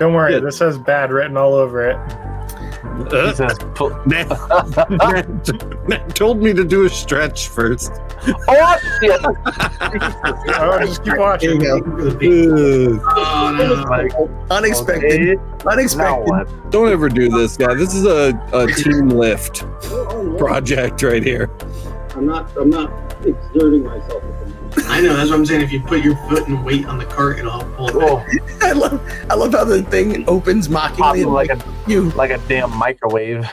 Don't worry, this has bad written all over it. Matt told me to do a stretch first. Oh, shit. Oh, just keep watching. Unexpected. Unexpected. Don't ever do this, guy. This is a team lift project right here. I'm not exerting myself at the moment. I know, that's what I'm saying. If you put your foot and weight on the cart, it'll help pull it back. I love how the thing opens mockingly Like a damn microwave.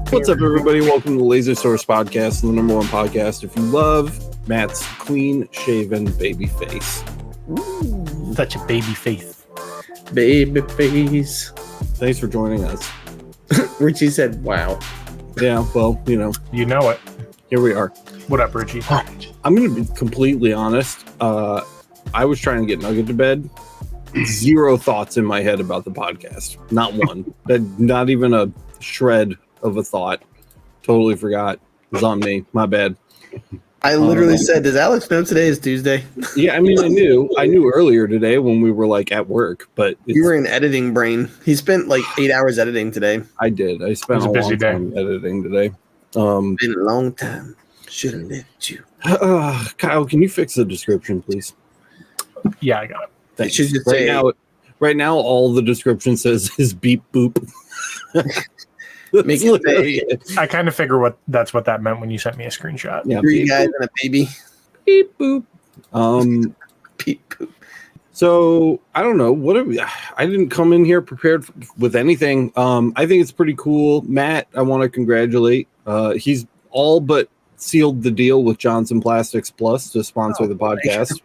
What's up, everybody? Welcome to the Laser Source Podcast, the number one podcast if you love Matt's clean-shaven baby face. Ooh, such a baby face. Baby face. Thanks for joining us. Richie said, wow. Yeah, well, You know it. here we are. What up, Richie? I'm going to be completely honest. I was trying to get Nugget to bed. Zero thoughts in my head about the podcast. Not one. Not even a shred of a thought. Totally forgot. It was on me. My bad. I literally said, does Alex know today is Tuesday? Yeah, I mean, I knew earlier today when we were like at work, but You were in editing brain. He spent like 8 hours editing today. I did. I spent It was a a busy long day. time editing today. Been a long time. Should have left you. Kyle, can you fix the description, please? Yeah, I got it. Thanks. should just right say- now, all the description says is beep boop. Make it literally say- it. I kind of figure that's what that meant when you sent me a screenshot. Yeah, Three beep, guys boop, and a baby. beep boop. Beep, boop. So I don't know what are we, I didn't come in here prepared with anything. I think it's pretty cool. Matt, I want to congratulate. He's all but sealed the deal with Johnson Plastics Plus to sponsor the podcast,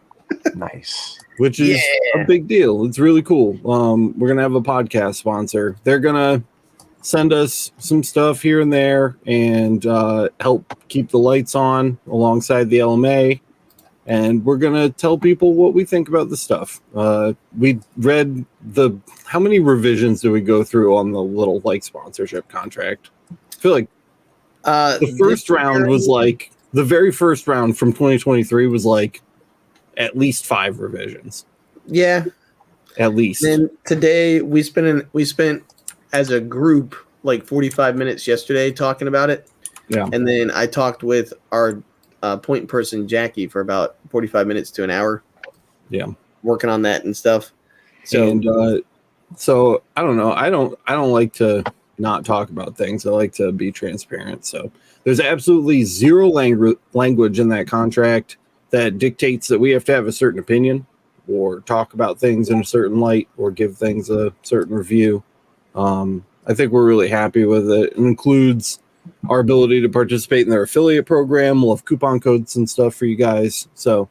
Nice. which is a big deal. It's really cool. We're gonna have a podcast sponsor. They're gonna send us some stuff here and there and help keep the lights on alongside the LMA. And we're going to tell people what we think about the stuff. We read how many revisions do we go through on the little like sponsorship contract? I feel like the first round was like, the very first round from 2023 was like at least 5 revisions. Yeah. At least. Then today we spent as a group like 45 minutes yesterday talking about it. Yeah. And then I talked with our point person Jackie for about 45 minutes to an hour. Yeah. Working on that and stuff. So So I don't know. I don't like to not talk about things. I like to be transparent. So there's absolutely zero language in that contract that dictates that we have to have a certain opinion or talk about things in a certain light or give things a certain review. I think we're really happy with it. It includes our ability to participate in their affiliate program. We'll have coupon codes and stuff for you guys. So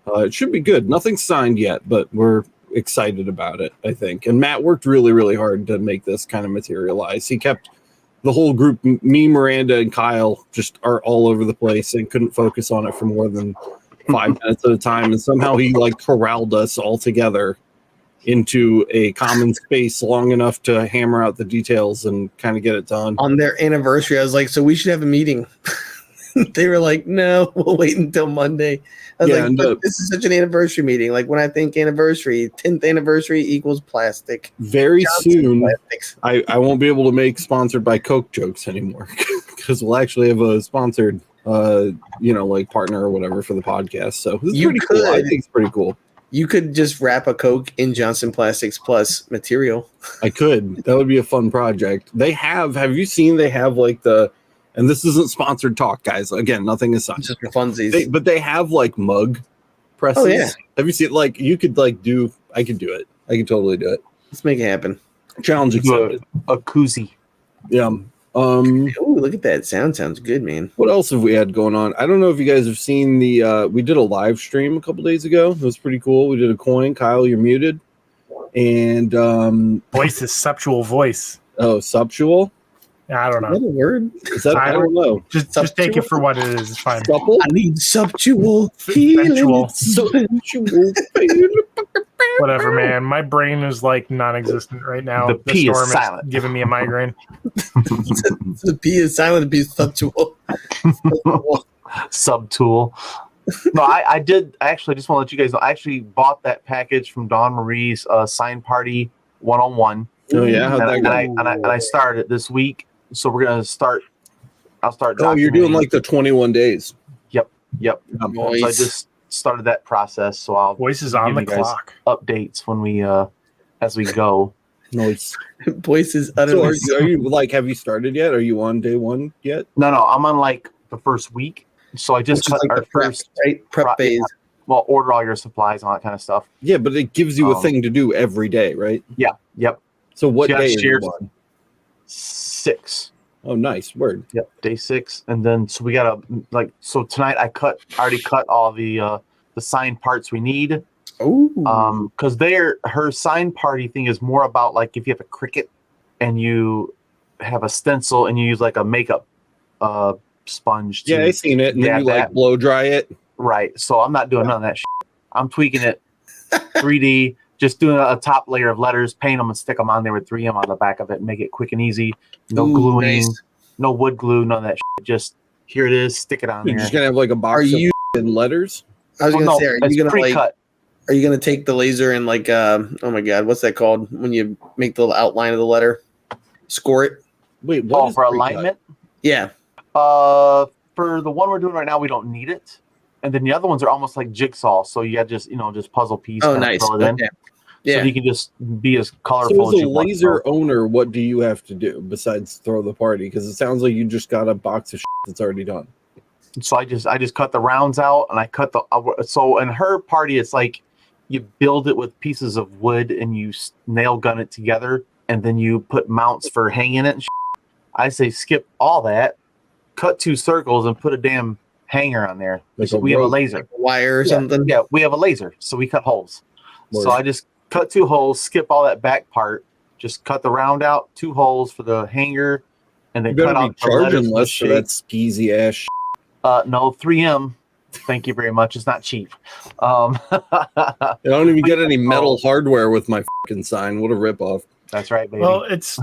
it should be good. Nothing's signed yet, but we're excited about it, I think. And Matt worked really, really hard to make this kind of materialize. He kept the whole group, me, Miranda, and Kyle, just are all over the place and couldn't focus on it for more than 5 minutes at a time. And somehow he like corralled us all together into a common space long enough to hammer out the details and kind of get it done. on their anniversary, I was like, so we should have a meeting. They were like, no, we'll wait until Monday. I was like, but this is such an anniversary meeting. Like when I think anniversary, 10th anniversage equals plastic. Very Johnson soon, Plastics. I won't be able to make sponsored by Coke jokes anymore because we'll actually have a sponsored, like partner or whatever for the podcast. So this is You pretty cool. I could. think it's pretty cool. You could just wrap a Coke in Johnson Plastics Plus material. I could. That would be a fun project. They have you seen they have like and this isn't sponsored talk, guys. Again, nothing is signed. Just for funsies. But they have like mug presses. Oh, yeah. Have you seen like you could like do? I could do it. I could totally do it. Let's make it happen. Challenge accepted. A koozie. Yeah. Oh, look at that. Sounds good, man. What else have we had going on? I don't know if you guys have seen we did a live stream a couple days ago. It was pretty cool. We did a coin. Kyle, you're muted. And Voice is subtual voice. oh, subtual. I don't Is that know. a word? Is that I don't know. Just take it for what it is. It's fine. Supple? I need subtual healing. Sensual. Sensual. Whatever, man. My brain is like non-existent right now. The P is storm silent. giving me a migraine. The P is silent, the P is subtool. Subtool. No, I did. I actually just want to let you guys know. I actually bought that package from Dawn Marie's Sign Party 101. Oh yeah, how'd that go? And I started it this week. So we're gonna start. I'll start. Oh, you're doing like the 21 days. Yep. Nice. So I just started that process. So I'll Voice is on give the you guys clock. updates when we as we go. Nice. Voice is So utterly. are you like? Have you started yet? Are you on day one yet? No, I'm on like the first week. So I just Which is cut like our the prep, first right? Prep phase. Well, order all your supplies and all that kind of stuff. Yeah, but it gives you a thing to do every day, right? Yeah. Yep. So what Yeah, day is shares- it on? 6. Oh, nice word. Yep, day 6, and then so we gotta so tonight I already cut all the sign parts we need. Oh, Because her sign party thing is more about like if you have a Cricut and you have a stencil and you use like a makeup sponge. Yeah, I seen it, and then you like blow dry it. Right. So I'm not doing none of that shit. I'm tweaking it 3D, just doing a top layer of letters, paint them and stick them on there with 3M on the back of it and make it quick and easy. No gluing, nice. no wood glue, none of that shit. Just here it is, stick it on You're there. just gonna have like a box of letters. I was Well, gonna no, say, are it's you gonna pre-cut. like? Are you gonna take the laser and like? Oh my god, what's that called? When you make the outline of the letter, score it. Wait, what is for pre-cut? alignment? Yeah. For the one we're doing right now, we don't need it. And then the other ones are almost like jigsaw. So you got just puzzle piece. Oh, kinda nice. fill it in. Okay. So Yeah. you can just be as colorful So as as a you want. laser owner, what do you have to do besides throw the party? Because it sounds like you just got a box of that's already done. So I just cut the rounds out, and I cut the so in her party it's like you build it with pieces of wood and you nail gun it together, and then you put mounts for hanging it and I say skip all that, cut 2 circles and put a damn hanger on there. Like So a we have a rope. laser. Wire or something. Yeah, we have a laser, so we cut holes. Word. So I just cut 2 holes, skip all that back part, just cut the round out, 2 holes for the hanger, and You then cut better be out the letters charging for the less for that skeezy ass shit. No, 3M. Thank you very much. It's not cheap. I don't even get any metal hardware with my fucking sign. What a ripoff. That's right, baby. Well, it's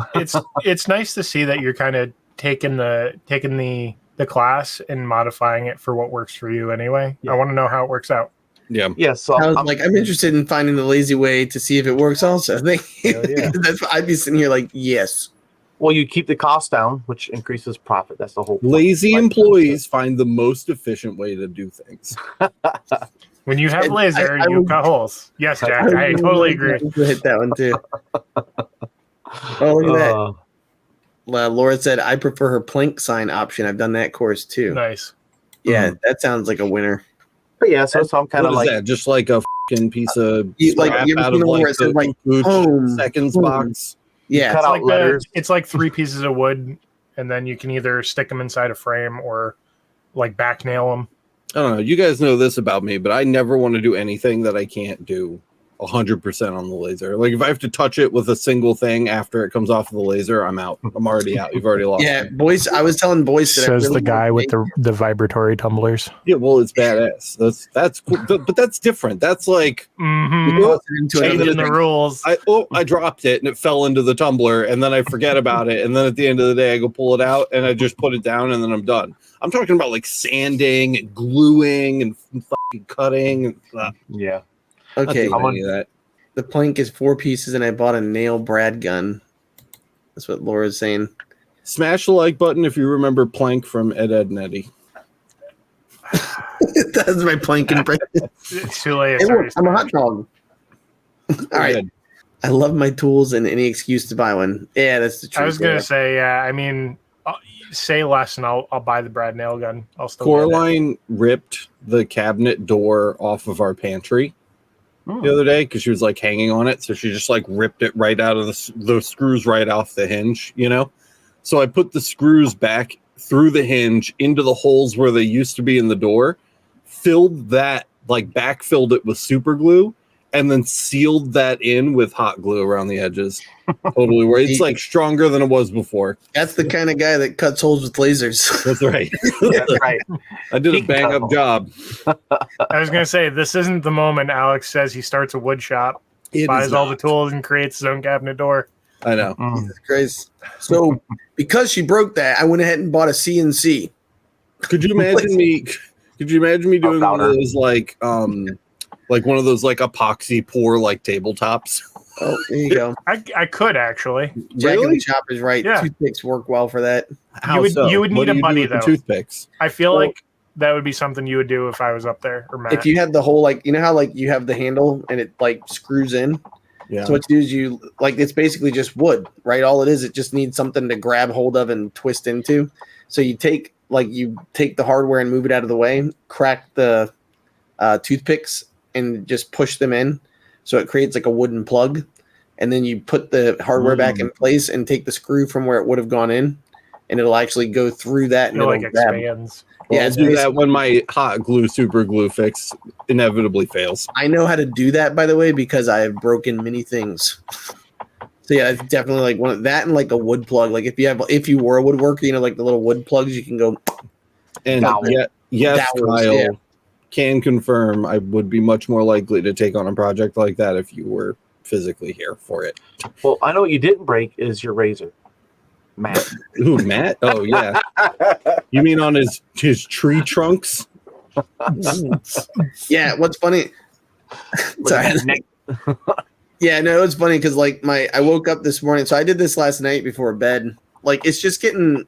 nice to see that you're kind of taking the class and modifying it for what works for you anyway. Yeah. I want to know how it works out. Yeah. yeah, so I'm interested in finding the lazy way to see if it works. Also, Hell yeah. that's what I'd be sitting here like, yes. well, you keep the cost down, which increases profit. That's the whole point. Lazy Like, employees find the most efficient way to do things. When you have And laser, I you would- cut holes. Yes, Jack, I totally agree. Hit that one too. Oh, look at that. Laura said, I prefer her plank sign option. I've done that course too. Nice. Yeah, that sounds like a winner. But yeah, so I'm kind What of is like that? Just like a fucking piece of You scrap ever out seen of the one where like it says the like Ooch home, seconds home? box. Yeah. cut It's out like letters. it's like 3 pieces of wood, and then you can either stick them inside a frame or like back nail them. I don't know. You guys know this about me, but I never want to do anything that I can't do 100% on the laser. Like if I have to touch it with a single thing after it comes off of the laser, I'm out. I'm already out. You've already lost. Yeah, me. boys. I was telling boys that I Says really the guy want with to the vibratory tumblers. Yeah, well, it's badass. That's cool, but that's different. That's like Mm-hmm. Well, make it into another Changing the thing. rules. I dropped it and it fell into the tumbler, and then I forget about it, and then at the end of the day I go pull it out and I just put it down and then I'm done. I'm talking about like sanding and gluing and fucking cutting. And, yeah. Okay, not doing any of that. the plank is 4 pieces, and I bought a nail brad gun. That's what Laura's saying. Smash the like button if you remember Plank from Ed, Ed, and Eddie. That's my plank impression. It's too late. Hey, It's look, already I'm a started. hot dog. All right. I love my tools and any excuse to buy one. Yeah, that's the truth. I was gonna Laura. say, yeah. I mean, say less, and I'll buy the Brad nail gun. I'll still get it. Coraline ripped the cabinet door off of our pantry the other day because she was like hanging on it. So she just like ripped it right out of the screws right off the hinge, you know? So I put the screws back through the hinge into the holes where they used to be in the door, filled that, like backfilled it with super glue, and then sealed that in with hot glue around the edges. Totally where it's like stronger than it was before. That's the kind of guy that cuts holes with lasers. That's right. That's right. I did a He can bang cut up holes. job. I was gonna say, this isn't the moment Alex says he starts a wood shop buys all the tools and creates his own cabinet door. I know. Jesus Christ. So because she broke that, I went ahead and bought a CNC. Could you imagine me? Could you imagine me doing one of those like one of those like epoxy pour like tabletops? Oh, there you go. I could actually. Jack in the Shop is right. Yeah. Toothpicks work well for that. You would need a buddy though. Toothpicks. I feel like that would be something you would do if I was up there or Matt. If you had the whole you know how you have the handle and it like screws in. Yeah. So what you do is you it's basically just wood, right? All it is, it just needs something to grab hold of and twist into. So you take the hardware and move it out of the way, crack the toothpicks and just push them in. So it creates like a wooden plug. And then you put the hardware back in place and take the screw from where it would have gone in. And it'll actually go through that. And it'll expands. Yeah, I'll do that when my hot glue super glue fix inevitably fails. I know how to do that, by the way, because I have broken many things. So yeah, it's definitely like one of that and like a wood plug. Like if you were a woodworker, like the little wood plugs, you can go. And yes, Kyle can confirm I would be much more likely to take on a project like that if you were physically here for it. Well, I know what you didn't break is your razor. Matt. Ooh, Matt? Oh, yeah. You mean on his tree trunks? Yeah, what's funny? Sorry. Yeah, no, it's funny because I woke up this morning. So I did this last night before bed. It's just getting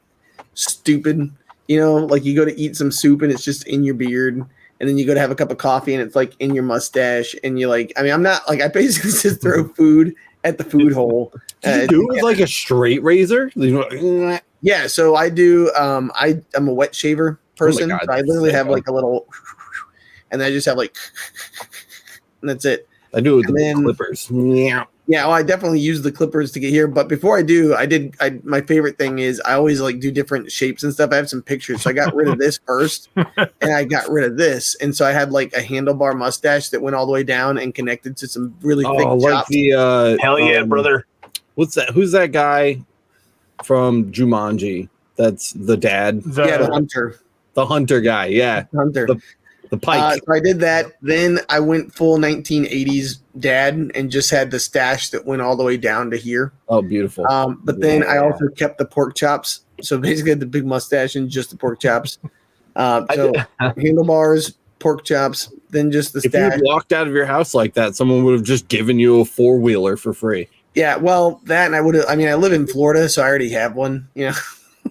stupid. You go to eat some soup and it's just in your beard. And then you go to have a cup of coffee and it's in your mustache. And you're I'm not I basically just throw food at the food hole. Do you do it with a straight razor? Yeah, so I do. I'm a wet shaver person. Oh my God, so I literally have a little, and then I just have and that's it. I do it with the clippers. Yeah, I definitely use the clippers to get here. But before I do, my favorite thing is I always do different shapes and stuff. I have some pictures. So I got rid of this first and I got rid of this. And so I had a handlebar mustache that went all the way down and connected to some really thick chops. Hell yeah, brother. What's that? Who's that guy from Jumanji? That's the dad. The hunter. The hunter guy. Yeah. Hunter. The pike. So I did that. Then I went full 1980s dad and just had the stash that went all the way down to here. Oh, beautiful. But then I also kept the pork chops. So basically I had the big mustache and just the pork chops. So handlebars, pork chops, then just the stash. If you walked out of your house like that, someone would have just given you a 4-wheeler for free. Yeah, well, that and I would have. I mean, I live in Florida, so I already have one.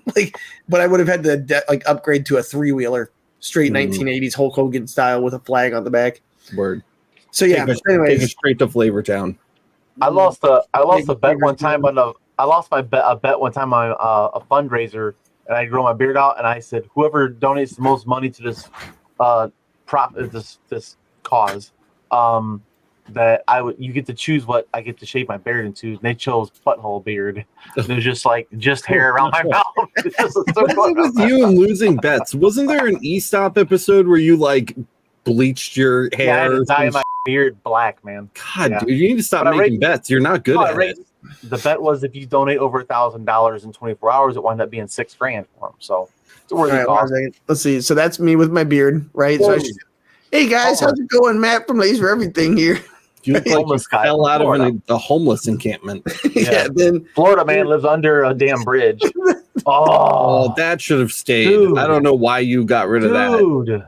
But I would have had to upgrade to a 3-wheeler, straight 1980s Hulk Hogan style with a flag on the back. Word. So yeah. Anyways, take it straight to Flavortown. I lost a bet one time on a bet one time on a fundraiser, and I grow my beard out, and I said, whoever donates the most money to this this cause, you get to choose what I get to shape my beard into. And they chose butthole beard. It was just hair around my mouth. What is it with you and losing bets? Wasn't there an E-Stop episode where you bleached your hair? Yeah, I had to dye my beard black, man. God, dude, you need to stop making bets. You're not good at it. The bet was if you donate over $1,000 in 24 hours, it wound up being $6,000 for him. So it's a worthy cause. Let's see. So that's me with my beard, right? So hey guys, how's it going? Matt from Laser Everything here. You look like you fell out of a homeless encampment. Yeah, then Florida man lives under a damn bridge. Oh, that should have stayed. Dude. I don't know why you got rid of that. Dude,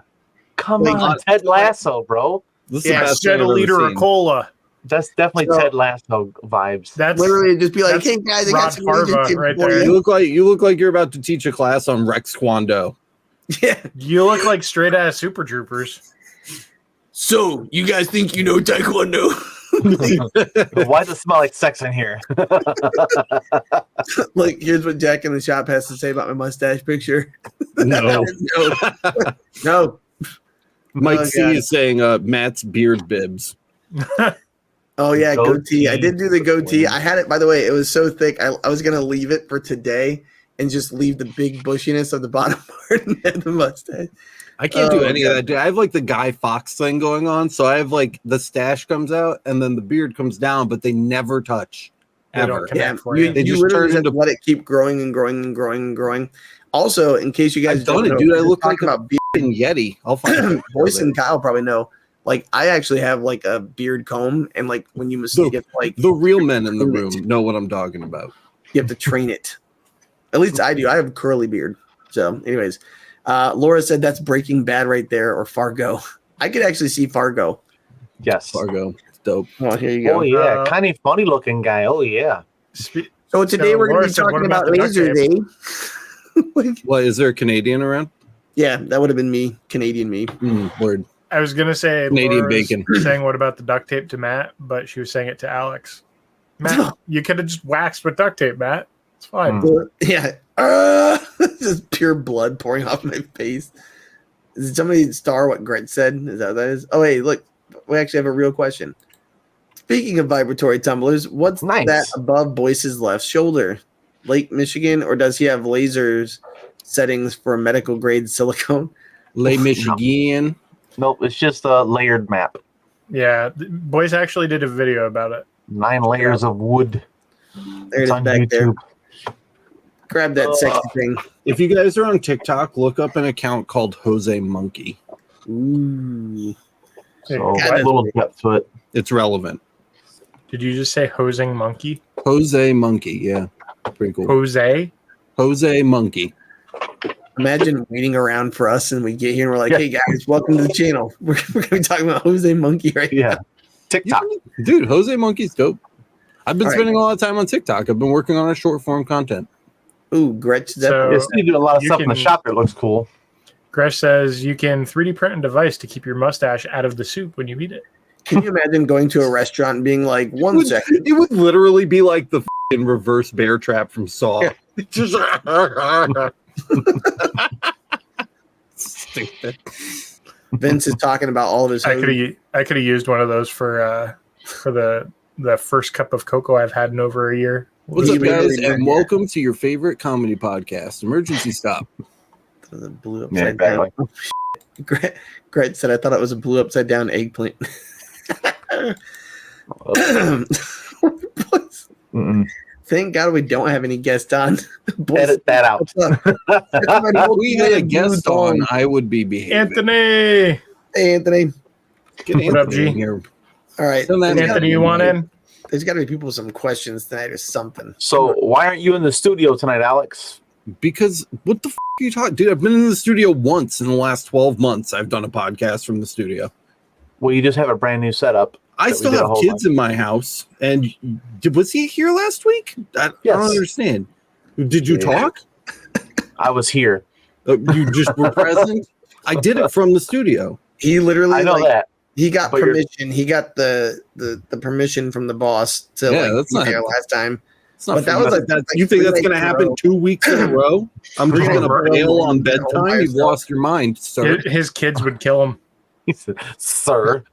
come on, Ted Lasso, bro. This is the best get a liter of cola. That's definitely Ted Lasso vibes. That's literally just be like, hey guys, I got some right there. You look like you're about to teach a class on Rex Kwando. Yeah, you look like straight out of Super Troopers. So, you guys think you know Taekwondo? Why does it smell like sex in here? Here's what Jack in the Shop has to say about my mustache picture. No. No. Mike C is saying Matt's beard bibs. Oh, yeah, goatee. I did do the goatee. I had it, by the way, it was so thick. I was going to leave it for today and just leave the big bushiness of the bottom part and the mustache. I can't do any of that, dude. I have the Guy Fawkes thing going on. So I have the stash comes out and then the beard comes down, but they never touch. Ever. Yeah, they just literally have to let it keep growing and growing and growing and growing. Also, in case you guys don't know, dude, I look like a bearding Yeti. I'll find Voice and Kyle probably know. Like I actually have like a beard comb, and like when you get like the real men in the room know what I'm talking about. You have to train it. At least I do. I have a curly beard. So, anyways, Laura said that's Breaking Bad right there, or Fargo. I could actually see Fargo. Yes. Fargo. Dope. Oh, here you go. Oh, yeah. Kind of funny looking guy. Oh, yeah. So today we're going to be talking about Laser Day. What, is there a Canadian around? Yeah, that would have been me. Canadian me. Word. I was going to say Canadian Laura was bacon. saying what about the duct tape to Matt, but she was saying it to Alex. Matt, you could have just waxed with duct tape, Matt. It's fine. Yeah. Just pure blood pouring off my face. Did somebody star what Gret said? Is that what that is? Oh, hey, look. We actually have a real question. Speaking of vibratory tumblers, what's that above Boyce's left shoulder? Lake Michigan, or does he have lasers settings for medical grade silicone? Lake Michigan. Nope, it's just a layered map. Yeah, Boyce actually did a video about it. 9 layers of wood. There it is back YouTube. There. Grab that sexy thing. If you guys are on TikTok, look up an account called Jose Monkey. Ooh. So a little depth to it. It's relevant. Did you just say hosing monkey? Jose Monkey, yeah. Pretty cool. Jose Monkey. Imagine waiting around for us and we get here and we're like, hey guys, welcome to the channel. We're going to be talking about Jose Monkey right now. TikTok. Dude, Jose Monkey's dope. I've been spending a lot of time on TikTok. I've been working on our short form content. Ooh, Gretch. You do a lot of stuff in the shop that looks cool. Gresh says you can 3D print a device to keep your mustache out of the soup when you eat it. Can you imagine going to a restaurant and being like, one second? It would literally be like the reverse bear trap from Saw. Yeah. Just stupid. Vince is talking about all of his. I could have used one of those for the first cup of cocoa I've had in over a year. What's up, guys? And welcome to your favorite comedy podcast, Emergency Stop. The blue upside down. Oh, Gret said, I thought it was a blue upside down eggplant. Thank God we don't have any guests on. Edit that out. If we had a guest on, I would be behaving. Anthony. Hey, Anthony. Get Anthony up, G? In here. All right. Anthony, you want in? There's got to be people with some questions tonight or something. So why aren't you in the studio tonight, Alex? Because what the f*** are you talking? Dude, I've been in the studio once in the last 12 months. I've done a podcast from the studio. Well, you just have a brand new setup. I still have kids in my house. And was he here last week? I don't understand. Did you talk? I was here. You just were present? I did it from the studio. He literally, I know that. He got permission. He got the permission from the boss to that's be there last time. But that was you think that's going to happen 2 weeks in a row? I'm just going to bail on bedtime. You've lost your mind, sir. His kids would kill him. He said, sir.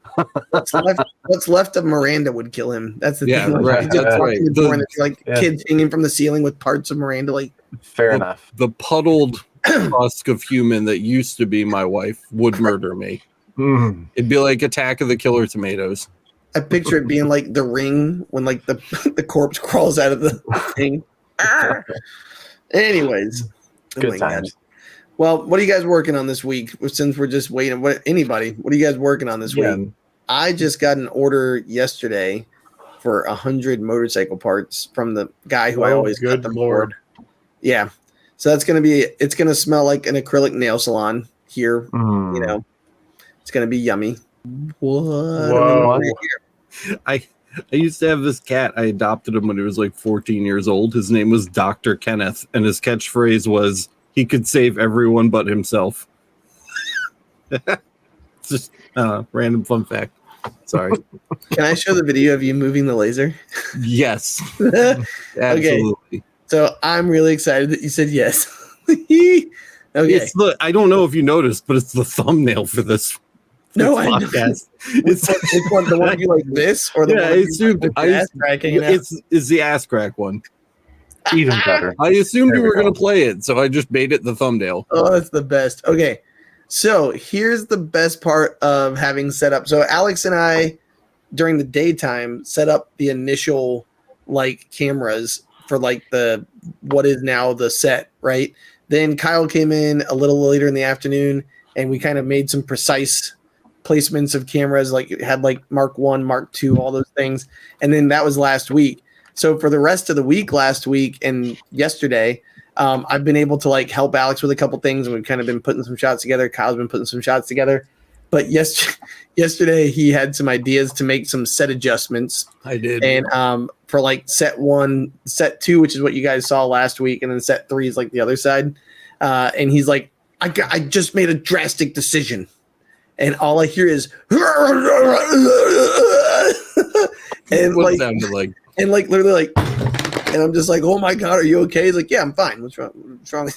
What's left of Miranda would kill him. That's the thing. Right. That's right. Kids hanging from the ceiling with parts of Miranda. Fair enough. The puddled husk of human that used to be my wife would murder me. It'd be like Attack of the Killer Tomatoes. I picture it being like The Ring when like the corpse crawls out of the thing. Anyways, good times. Well, what are you guys working on this week? Since we're just waiting, what are you guys working on this week? I just got an order yesterday for 100 motorcycle parts from the guy who I always got them for. Yeah, so it's gonna smell like an acrylic nail salon here. You know, it's gonna be yummy. Whoa. I used to have this cat. I adopted him when he was like 14 years old. His name was Dr. Kenneth, and his catchphrase was, he could save everyone but himself. Just random fun fact. Sorry. Can I show the video of you moving the laser? Yes. Absolutely. Okay. So I'm really excited that you said yes. Okay. I don't know if you noticed, but it's the thumbname for this. No, I podcast. It's the one you like this, or the one it's the ass crack one. Even better. I assumed you were going to play it, so I just made it the thumbnail. Oh, that's the best. Okay, so here's the best part of having set up. So Alex and I, during the daytime, set up the initial cameras for what is now the set, right? Then Kyle came in a little later in the afternoon, and we kind of made some precise placements of cameras, like it had like Mark 1, Mark 2, all those things. And then that was last week. So for the rest of the week, last week and yesterday, I've been able to like help Alex with a couple things, and we've kind of been putting some shots together. Kyle's been putting some shots together. But yesterday he had some ideas to make some set adjustments. I did. And for like set 1, set 2, which is what you guys saw last week, and then set 3 is like the other side. And he's like, I just made a drastic decision. And all I hear is and what like, sounded like. And like literally like, and I'm just like, oh my God, are you okay? He's like, yeah, I'm fine. What's wrong? What's wrong?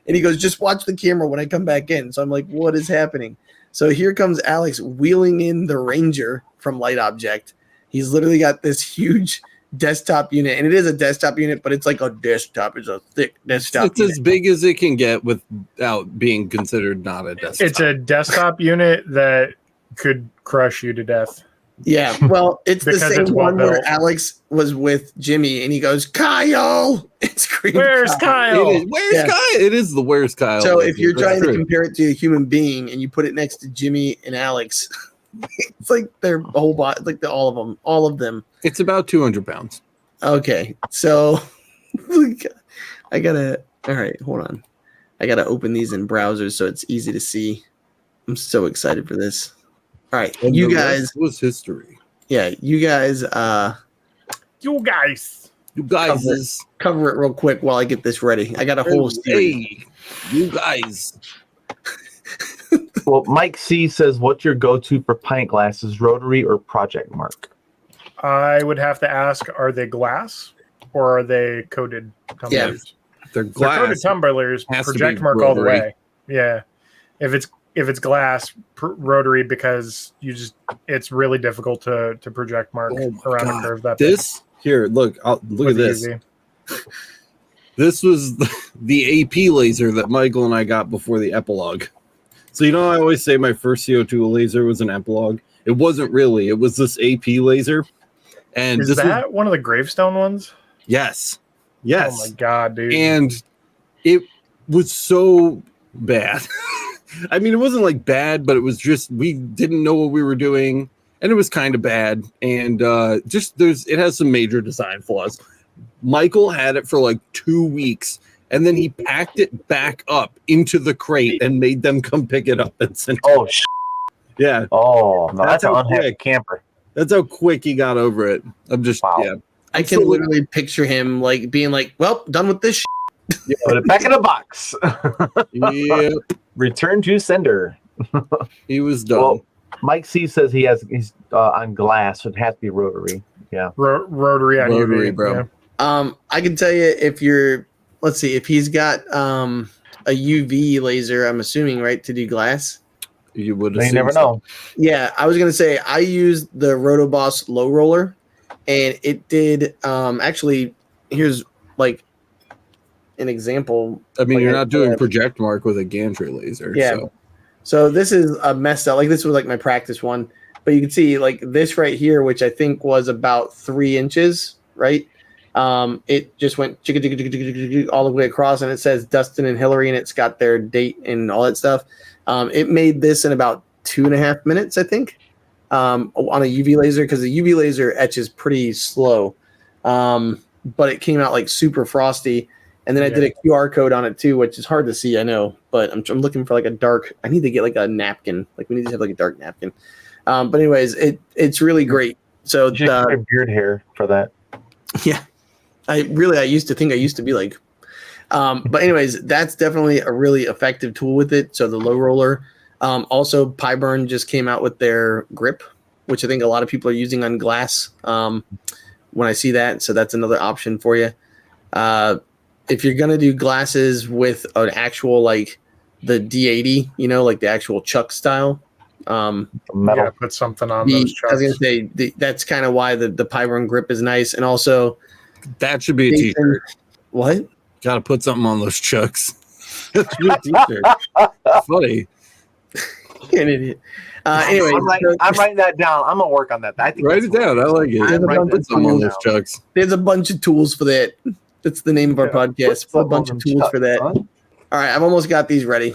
And he goes, just watch the camera when I come back in. So I'm like, what is happening? So here comes Alex wheeling in the Ranger from Light Object. He's literally got this huge desktop unit, and it is a desktop unit, but it's like a desktop. It's a thick desktop. It's as big as it can get without being considered not a desktop. It's a desktop unit that could crush you to death. Yeah, well, it's the same it's one well where built. Alex was with Jimmy, and he goes, Kyle! It screams, Where's Kyle? Where's Kyle? It is the where's Kyle. So if you're trying to true. compare it to a human being and you put it next to Jimmy and Alex, it's like their whole body, like all of them. It's about 200 pounds. Okay, so I gotta. All right, hold on. I gotta open these in browsers so it's easy to see. I'm so excited for this. All right, And you the guys. rest was history. Yeah, you guys. You guys. You guys Cover it real quick while I get this ready. I got a whole series. Hey, you guys. Well, Mike C says, "What's your go-to for pint glasses, rotary or Project Mark?" I would have to ask, are they glass or are they coated tumblers? They're If they're coated glass. tumblers, Has to project be mark all the rotary. way. Yeah. If it's glass, rotary, because it's really difficult to project mark Oh my around God. a curve that This here, look at big. this. Easy. This was the AP laser that Michael and I got before the epilogue. So I always say my first CO2 laser was an epilogue. It wasn't really. It was this AP laser. And Is this that one of the gravestone ones? yes. Oh my God, dude. And it was so bad. I mean, it wasn't like bad, but it was just we didn't know what we were doing, and it was kind of bad. And it has some major design flaws. Michael had it for like 2 weeks, and then he packed it back up into the crate and made them come pick it up and send it. Oh, Yeah, oh, no, That's that's an how unhappy quick. camper. that's how quick he got over it. I'm just Wow. yeah. I can So- literally picture him like being like, "Well, done with this." Put it back in a box. Yeah, Return to sender. he was done. Well, Mike C says he's on glass, so it has to be rotary. Yeah. Rotary on Rotary, UV, bro. yeah. I can tell you let's see, if he's got a UV laser, I'm assuming, right, to do glass. You would You assume never so. know. Yeah, I was gonna say I used the Rotoboss low roller, and it did actually. Here's like an example. I mean, Like you're I not doing said. project mark with a gantry laser. Yeah. So. So this is a messed up. Like this was like my practice one, but you can see like this right here, which I think was about 3 inches, right? It just went all the way across, and it says Dustin and Hillary, and it's got their date and all that stuff. It made this in about 2.5 minutes, I think, on a UV laser, because the UV laser etches pretty slow. But it came out like super frosty. And then I did a QR code on it too, which is hard to see, I know, but I'm looking for like a dark. I need to get like a napkin. Like we need to have like a dark napkin. But anyways, it's really great. So You should get beard hair for that. yeah, I used to think I used to be like. But anyways, that's definitely a really effective tool with it. So the low roller. Also, Pyburn just came out with their grip, which I think a lot of people are using on glass. When I see that, so that's another option for you. If you're gonna do glasses with an actual like the D80, like the actual Chuck style, Metal. Yeah, put something on those I was gonna trucks. say that's kind of why the Pyburn grip is nice, and also That should be a t-shirt. What? Got to put something on those chucks. That should be a t-shirt. Funny. You're an idiot. Anyway, I'm writing that down. I'm gonna work on that. I think Write that's it down. I like it. I'm writing Put something on down. those chucks. there's a bunch of tools for that. That's the name of our podcast. Put A bunch of some tools on for them that. chucks, son. All right, I've almost got these ready.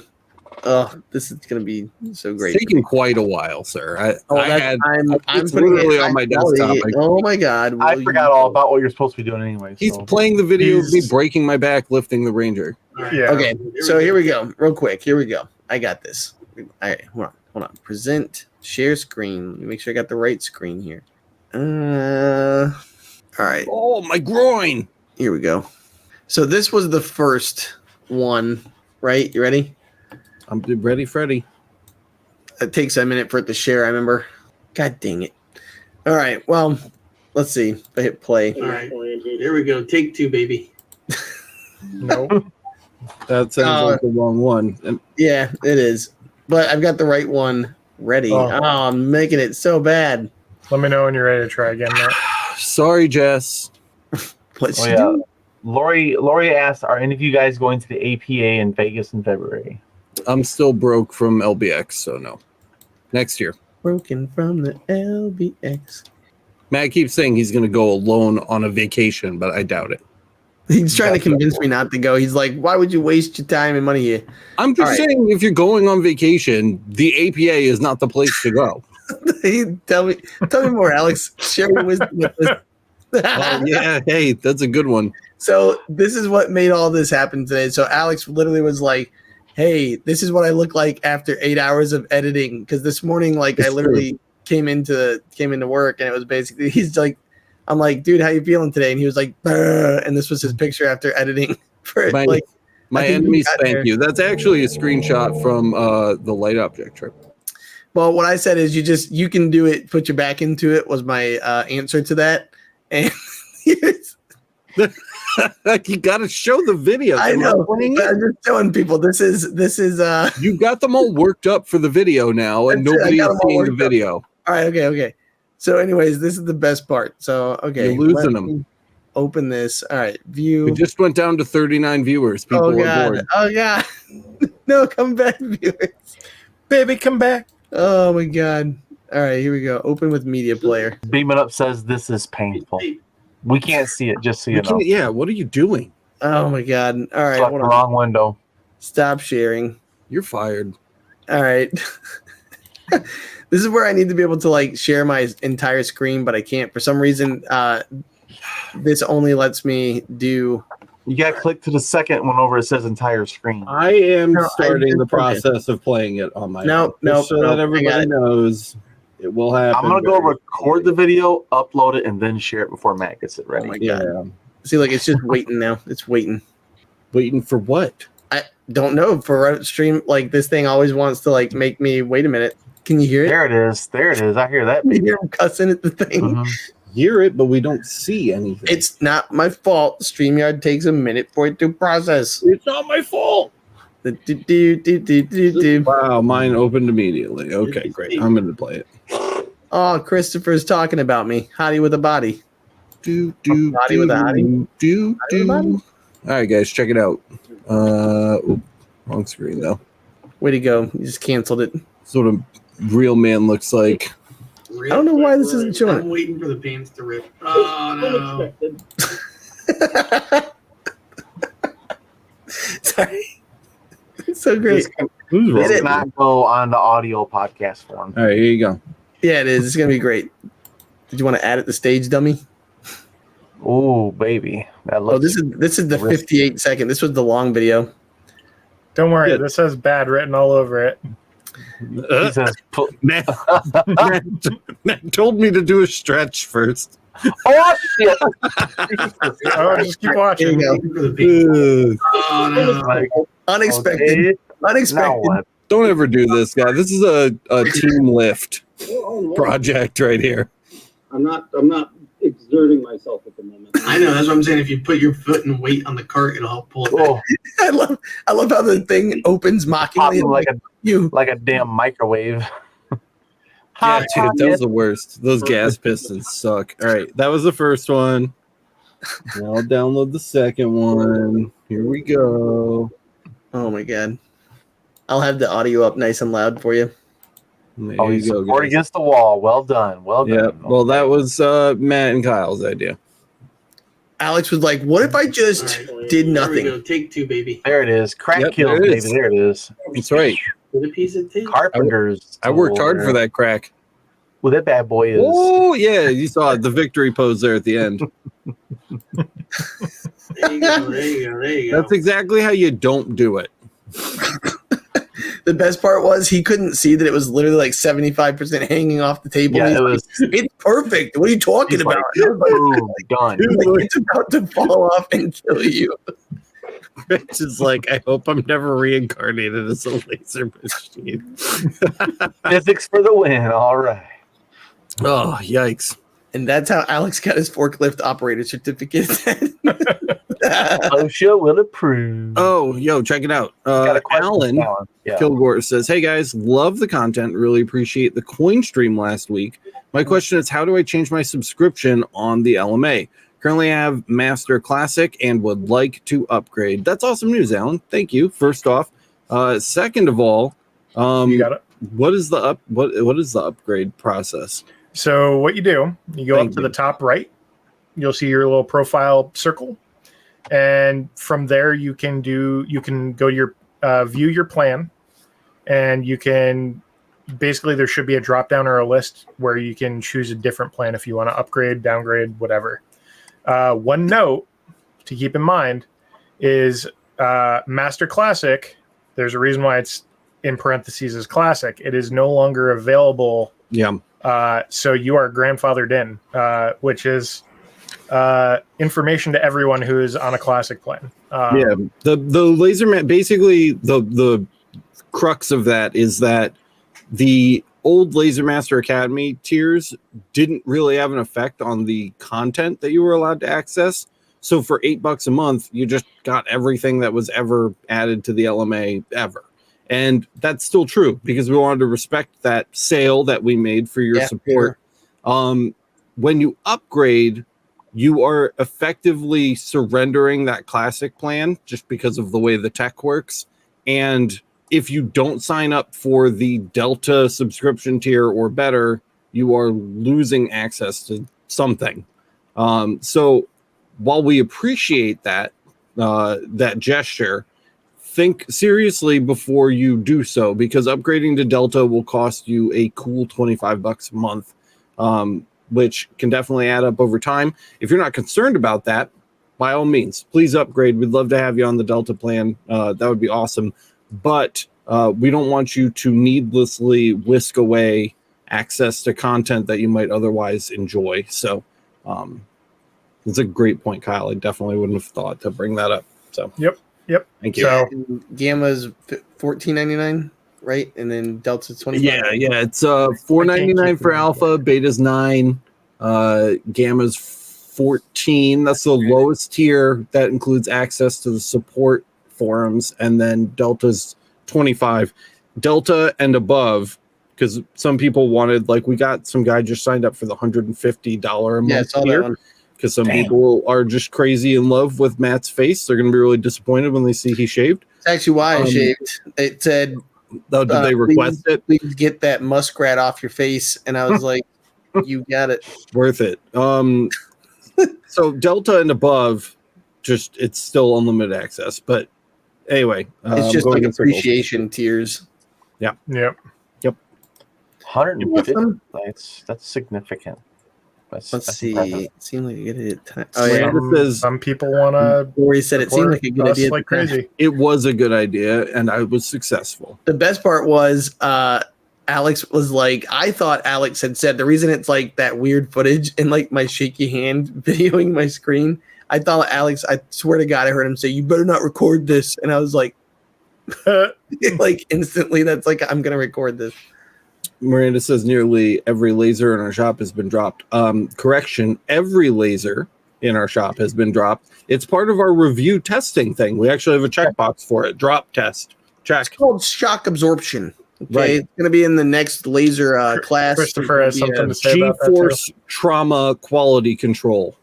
Oh, this is gonna be so great. It's taken quite a while, sir. I'm it's literally on my desktop. Oh my god! I forgot all about what you're supposed to be doing anyway. He's So. playing the video of me breaking my back lifting the Ranger. All right. Yeah. Okay, so here we go. Real quick, here we go. I got this. All right, hold on. Present, share screen. Let me make sure I got the right screen here. All right. Oh, my groin! Here we go. So this was the first one, right? You ready? I'm ready, Freddy. It takes a minute for it to share, I remember. God dang it. All right, well, let's see. If I hit play. All right. Here we go. Take 2, baby. Nope. That sounds like the wrong one. And Yeah, it is. But I've got the right one ready. Oh. I'm making it so bad. Let me know when you're ready to try again, Matt. sorry, Jess. What's Oh, she yeah. doing? Lori asked, "Are any of you guys going to the APA in Vegas in February?" I'm still broke from LBX, so no. Next year. Broken from the LBX. Matt keeps saying he's going to go alone on a vacation, but I doubt it. He's trying to convince me not to go. He's like, why would you waste your time and money here? I'm just All right. saying, if you're going on vacation, the APA is not the place to go. Tell me more, Alex. Share your wisdom with us. Oh, yeah, hey, that's a good one. So this is what made all this happen today. So Alex literally was like, hey, this is what I look like after 8 hours of editing. Because this morning, like, It's I literally came into work, and it was basically, he's like, I'm like, dude, how you feeling today? And he was like, "Brr," and this was his picture after editing for My, like my I think we enemies got thank there. you. That's actually a screenshot from the light object trip. Well, what I said is you can do it, put your back into it was my answer to that. And You got to show the video. I know, but I'm just showing people this is You got them all worked up for the video now, and That's it, I nobody got is them all seeing the worked up. video. all right, okay. So anyways, this is the best part. So okay, You're losing let them. me open this. All right, view. We just went down to 39 viewers. People Oh are god. bored. Oh god. No, come back, viewers. Baby, come back. Oh my god. All right, here we go. Open with media player. Beaming Up says this is painful. We can't see it, just so you know. Yeah, what are you doing? Oh my god. All right, Select hold the on. wrong window. Stop sharing. You're fired. All right. This is where I need to be able to like share my entire screen, but I can't for some reason. This only lets me do. You got to click to the second one over. It says entire screen. I am No, starting the okay. process of playing it on my Nope, own, nope, just so nope, that I everybody got it. knows it will happen. I'm gonna go very record the video, upload it, and then share it before Matt gets it ready. Oh my Yeah. god. See, like it's just waiting now. It's waiting. Waiting for what? I don't know for a stream. Like this thing always wants to like make me wait a minute. Can you hear it? There it is. There it is. I hear that. You hear him cussing at the thing. Mhm. Hear it, but we don't see anything. It's not my fault. StreamYard takes a minute for it to process. It's not my fault. Do. Wow, mine opened immediately. Okay, great. I'm going to play it. Oh, Christopher's talking about me. Hottie with a body. Do, Body with a hottie? do, Hottie with a body? do. All right, guys, check it out. Wrong screen, though. Way to go. You just canceled it. Sort of real man looks like. I don't know why this isn't showing I'm waiting for the pants to rip. Oh no! Unexpected. Sorry. It's so great. Who's wrong? It This is. cannot go on the audio podcast form. All right, here you go. Yeah, it is. It's going to be great. Did you want to add it to stage, dummy? Oh, baby. That Oh, looks this is the risky. 58 second. This was the long video. Don't worry, Yeah. this has bad written all over it. He says, Matt told me to do a stretch first. "Oh shit!" Oh, just keep Here watching. you go. Waiting for the pants. Ugh. Oh no! Like, Unexpected. okay, now Unexpected. what? Don't ever do this, guy. This is a team lift Oh, no. project right here. I'm not exerting myself at the moment. I know that's what I'm saying. If you put your foot and weight on the cart, it'll help pull it back. Oh, I love how the thing opens mockingly. popping like You. a damn microwave. Yeah, dude, that was the worst. Those gas pistons suck. All right, that was the first one. Now I'll download the second one. Here we go. Oh my god. I'll have the audio up nice and loud for you. There Oh, you he's go, support guys. against the wall. Well done. Well Yeah, done. well, that was Matt and Kyle's idea. Alex was like, "What if I just Alright, did There we nothing?" go. Take two, baby. There it is. Crack Yep, kills, there it baby. is. There it is. That's right. With a piece of tape. Carpenter's. I worked hard tool for there. that crack. Well, that bad boy is. Oh yeah, you saw the victory pose there at the end. There you go. There you go. There you go. That's exactly how you don't do it. The best part was he couldn't see that it was literally like 75% hanging off the table. Yeah, He's it like, was. it's perfect. What are you talking He's about? like, boom, done. He's like, it's about to fall off and kill you. It's just like, I hope I'm never reincarnated as a laser machine. Physics for the win. All right. Oh, yikes. And that's how Alex got his forklift operator certificate. OSHA will approve. Oh, yo, check it out. Got a question, Alan Alan. Yeah. Kilgore says, hey guys, love the content. Really appreciate the coin stream last week. My question is, how do I change my subscription on the LMA? Currently I have Master Classic and would like to upgrade. That's awesome news, Alan. Thank you. First off. Second of all, You got it. what is the upgrade process? So what you do, you go Thank up to you. the top right, you'll see your little profile circle, and from there you can go to your view your plan, and you can basically, there should be a drop down or a list where you can choose a different plan if you want to upgrade, downgrade, whatever. One note to keep in mind is Master Classic. There's a reason why it's in parentheses as Classic. It is no longer available. Yeah. So you are grandfathered in, which is information to everyone who is on a Classic plan. Yeah, the laser man, basically the crux of that is that the old Laser Master Academy tiers didn't really have an effect on the content that you were allowed to access. So for $8 a month, you just got everything that was ever added to the LMA ever. And that's still true because we wanted to respect that sale that we made for your support. Sure. When you upgrade, you are effectively surrendering that Classic plan just because of the way the tech works. And if you don't sign up for the Delta subscription tier or better, you are losing access to something. So while we appreciate that gesture, think seriously before you do so, because upgrading to Delta will cost you a cool $25 a month, which can definitely add up over time. If you're not concerned about that, by all means, please upgrade. We'd love to have you on the Delta plan. That would be awesome. But we don't want you to needlessly whisk away access to content that you might otherwise enjoy. So it's a great point, Kyle. I definitely wouldn't have thought to bring that up. So Yep. Thank you. So Gamma's $14.99, right? And then Delta's $25. Yeah. It's $4.99 for Alpha, Beta's $9, Gamma's $14. That's the lowest tier. That includes access to the support forums, and then Delta's $25. Delta and above, because some people wanted, like, we got some guy just signed up for the $150 a month tier. Because some people are just crazy in love with Matt's face. They're going to be really disappointed when they see he shaved. That's actually why I shaved. It said, did they request it? Please get that muskrat off your face. And I was like, you got it. Worth it. So Delta and above, just it's still unlimited access. But anyway, it's just like appreciation tiers. Yeah. Yep. 150. That's significant. Let's see. It seemed like a good idea. Oh, yeah. Some people want to. Rory said it seemed like a good idea. Like crazy. It was a good idea, and I was successful. The best part was Alex was like, I thought Alex had said the reason it's like that weird footage and like my shaky hand videoing my screen. I thought Alex, I swear to God, I heard him say, "You better not record this," and I was like, like instantly, that's like I'm gonna record this. Miranda says nearly every laser in our shop has been dropped. Correction, every laser in our shop has been dropped. It's part of our review testing thing. We actually have a checkbox for it. Drop test. Check. It's called shock absorption. Okay, Right. It's going to be in the next laser class. Christopher has something to say about that too. G-force trauma quality control.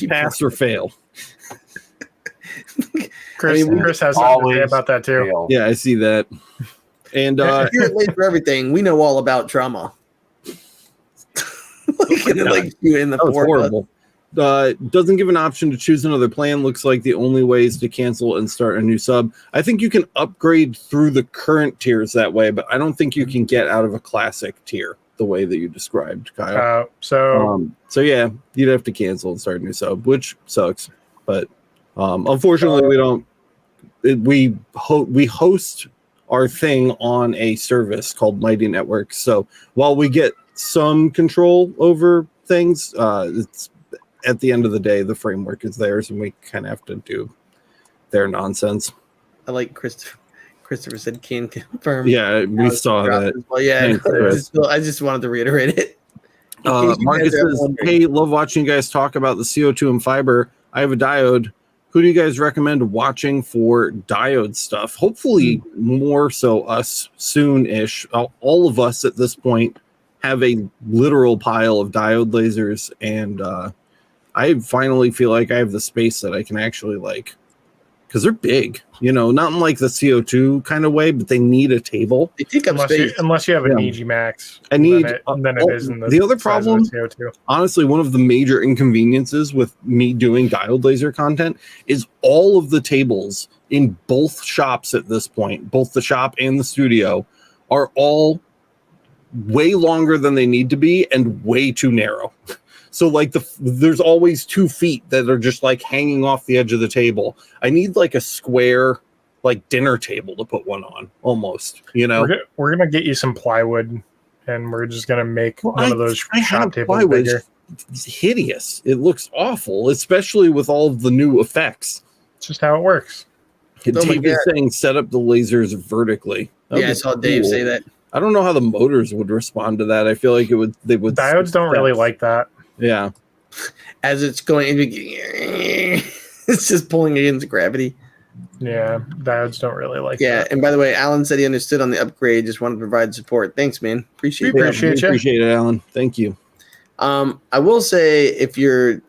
Pass or fail. Chris has something to say about that too. Fail. Yeah, I see that. And Here at Laser Everything, we know all about trauma. Like, you in the that was forefront. horrible. Doesn't give an option to choose another plan. Looks like the only way is to cancel and start a new sub. I think you can upgrade through the current tiers that way, but I don't think you can get out of a classic tier the way that you described, Kyle. So yeah, you'd have to cancel and start a new sub, which sucks. But unfortunately, we don't. We host our thing on a service called Mighty Networks. So while we get some control over things, it's at the end of the day, the framework is theirs, and we kind of have to do their nonsense. I like Christopher said can confirm. Yeah, we saw that. Well, yeah, I just wanted to reiterate it. Marcus says, hey, love watching you guys talk about the CO2 and fiber. I have a diode. Who do you guys recommend watching for diode stuff? Hopefully more so us soon-ish. All of us at this point have a literal pile of diode lasers, and I finally feel like I have the space that I can actually because they're big, not in like the CO2 kind of way, but they need a table. They take up space. Unless you have an EG Max. I need, then it is in the other problem, CO2. Honestly, one of the major inconveniences with me doing diode laser content is all of the tables in both shops at this point, both the shop and the studio, are all way longer than they need to be and way too narrow. So there's always 2 feet that are just hanging off the edge of the table. I need a square dinner table to put one on almost, We're gonna get you some plywood, and we're just gonna make one of those shop tables plywood. bigger. It's hideous. It looks awful, especially with all of the new effects. It's just how it works. Dave is saying set up the lasers vertically. Yeah, I saw Dave say that. I don't know how the motors would respond to that. I feel like they would. Diodes don't really like that. Yeah. As it's going, it's just pulling against gravity. Yeah, diodes don't really like that. Yeah, and by the way, Alan said he understood on the upgrade, just wanted to provide support. Thanks, man. Appreciate you. Appreciate it, Alan. Thank you. I will say, if you're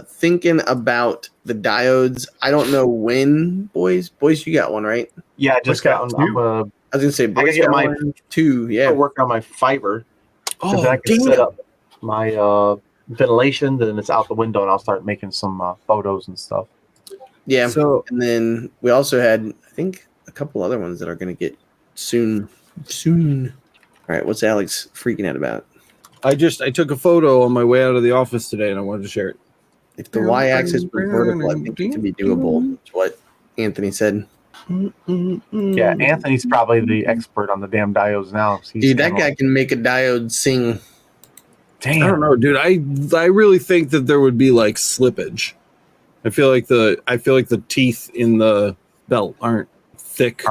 thinking about the diodes, I don't know when, boys, you got one, right? Yeah, I just got one. I was gonna say, boys, get my 2. Yeah, working on my fiber. Oh, I can set up my ventilation, then it's out the window, and I'll start making some photos and stuff. Yeah. So, and then we also had, I think, a couple other ones that are going to get soon. All right, what's Alex freaking out about? I took a photo on my way out of the office today, and I wanted to share it. If the y-axis was vertical, I think it could be doable. That's what Anthony said. Yeah, Anthony's probably the expert on the damn diodes now. Dude, that guy can make a diode sing. Damn. I don't know, dude. I really think that there would be slippage. I feel like the teeth in the belt aren't thick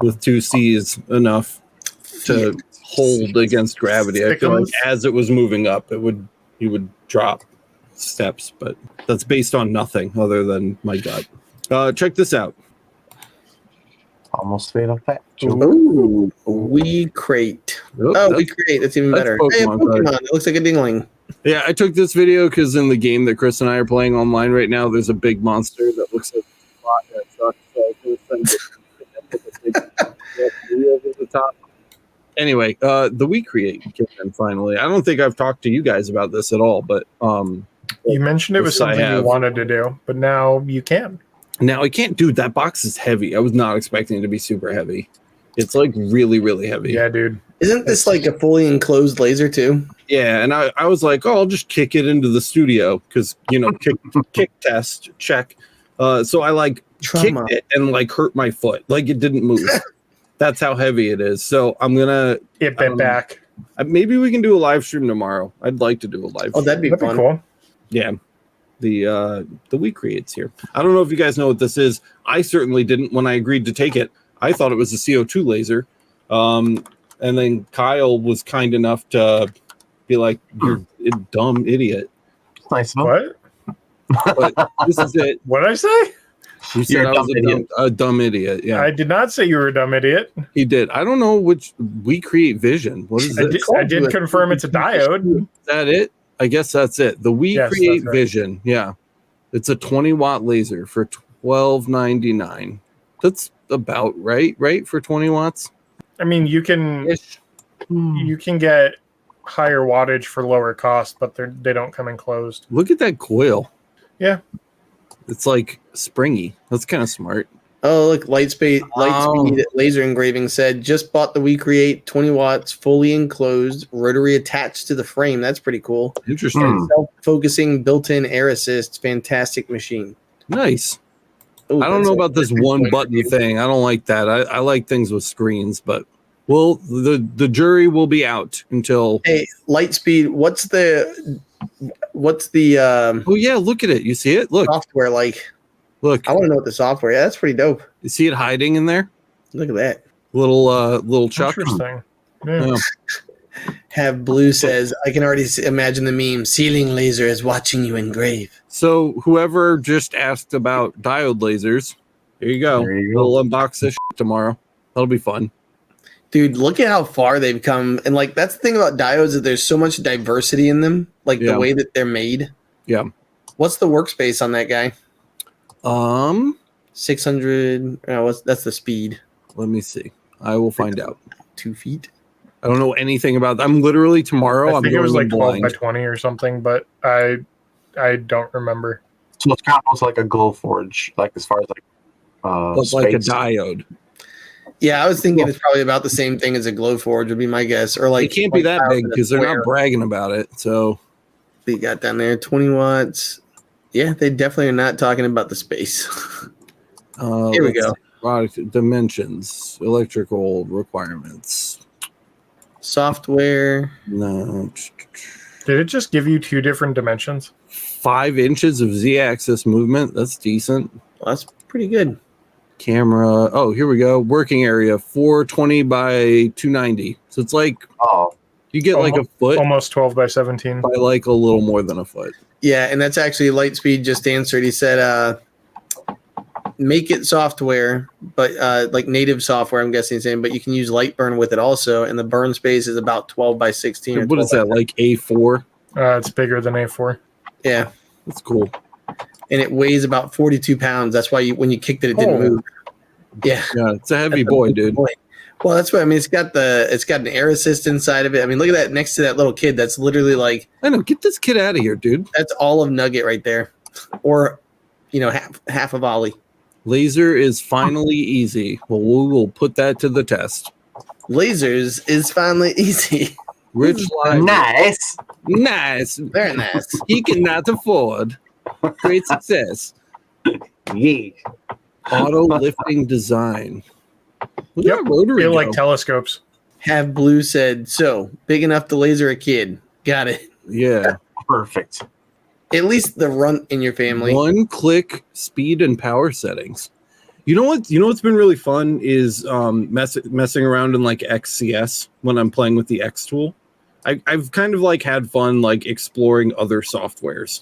with 2 C's enough to hold against gravity. I feel like as it was moving up, he would drop steps, but that's based on nothing other than my gut. Check this out. Almost made up that. Ooh, we crate. We create. That's even better. Hey, Pokemon. It looks like a dingling. Yeah, I took this video because in the game that Chris and I are playing online right now, there's a big monster that looks like a spot that sucks. So I was going to send it over the top. Anyway, the We Create came in finally. I don't think I've talked to you guys about this at all, but you mentioned it was something you wanted to do, but now you can. Now I can't. Dude, that box is heavy. I was not expecting it to be super heavy. It's really, really heavy. Yeah, dude. Isn't this a fully enclosed laser too? Yeah, and I was like, I'll just kick it into the studio because kick test check. So I kicked it and hurt my foot. It didn't move. That's how heavy it is. So I'm gonna it bent back. Maybe we can do a live stream tomorrow. I'd like to do a live. Oh, that'd be fun. Cool. Yeah. The We Create's here. I don't know if you guys know what this is. I certainly didn't when I agreed to take it. I thought it was a CO2 laser. And then Kyle was kind enough to be like, "You're a dumb idiot." Nice. What? But this is it. What did I say? You said I was a dumb idiot. Yeah. I did not say you were a dumb idiot. He did. I don't know which We Create Vision. What is it? I did confirm it's a diode. Is that it? I guess that's it. The We Create Vision. Yeah. It's a 20-watt laser for $12.99. That's about right for 20 watts. I mean, you can get higher wattage for lower cost, but they don't come enclosed. Look at that coil. Yeah. It's like springy. That's kind of smart. Oh, look, Lightspeed Laser Engraving said, just bought the WeCreate 20 watts, fully enclosed, rotary attached to the frame. That's pretty cool. Interesting. Self-focusing built-in air assist. Fantastic machine. Nice. Ooh, I don't know about this one button thing. I don't like that. I like things with screens, but the jury will be out until. Hey, Lightspeed, what's the Oh yeah, look at it. You see it? Look. Software like. Look. I want to know what the software. Yeah, that's pretty dope. You see it hiding in there? Look at that. Little chuck. Interesting. Yeah. Yeah. Have Blue says, I can already imagine the meme. Ceiling laser is watching you engrave. So whoever just asked about diode lasers, there you go. We'll unbox this tomorrow. That'll be fun. Dude, look at how far they've come. And like that's the thing about diodes, that there's so much diversity in them, like the way that they're made. Yeah. What's the workspace on that guy? 600. Oh, that's the speed. Let me see. I will find out. 2 feet. I don't know anything about. I'm literally tomorrow. I think it was like 12 blind. by 20 or something, but I don't remember. So it's kind of almost like a glow forge, like as far as like But like a diode. Yeah, I was thinking it's probably about the same thing as a glow forge would be my guess. Or like it can't be that big because they're not bragging about it. So they got down there 20 watts. Yeah, they definitely are not talking about the space. Here we go. Product dimensions, electrical requirements, software. No. Did it just give you 2 different dimensions? 5 inches of Z-axis movement. That's decent. Well, that's pretty good. Camera. Oh, here we go. Working area 420 by 290. So it's like you get like a foot, almost 12 by 17 by like a little more than a foot. Yeah, and that's actually Lightspeed just answered. He said, make it software, but like native software, I'm guessing he's saying, but you can use Lightburn with it also. And the burn space is about 12 by 16. What is that, like A4? It's bigger than A4. Yeah. That's cool. And it weighs about 42 pounds. That's why when you kicked it, it didn't move. Yeah. Yeah, it's a heavy boy, dude. Well, that's what I mean. It's got an air assist inside of it. I mean, look at that next to that little kid. That's literally like, I know. Get this kid out of here, dude. That's all of Nugget right there, or half of Ollie. Laser is finally easy. Well, we will put that to the test. Lasers is finally easy. Rich life. Nice. Very nice. He cannot afford. Great success. Yeah. Auto lifting design. Look Yep, at that rotary feel go. like telescopes. Have Blue said, so big enough to laser a kid. Got it. Yeah. Perfect. At least the runt in your family. 1-click speed and power settings. You know what's been really fun is messing around in like XCS when I'm playing with the X tool. I've kind of like had fun like exploring other softwares.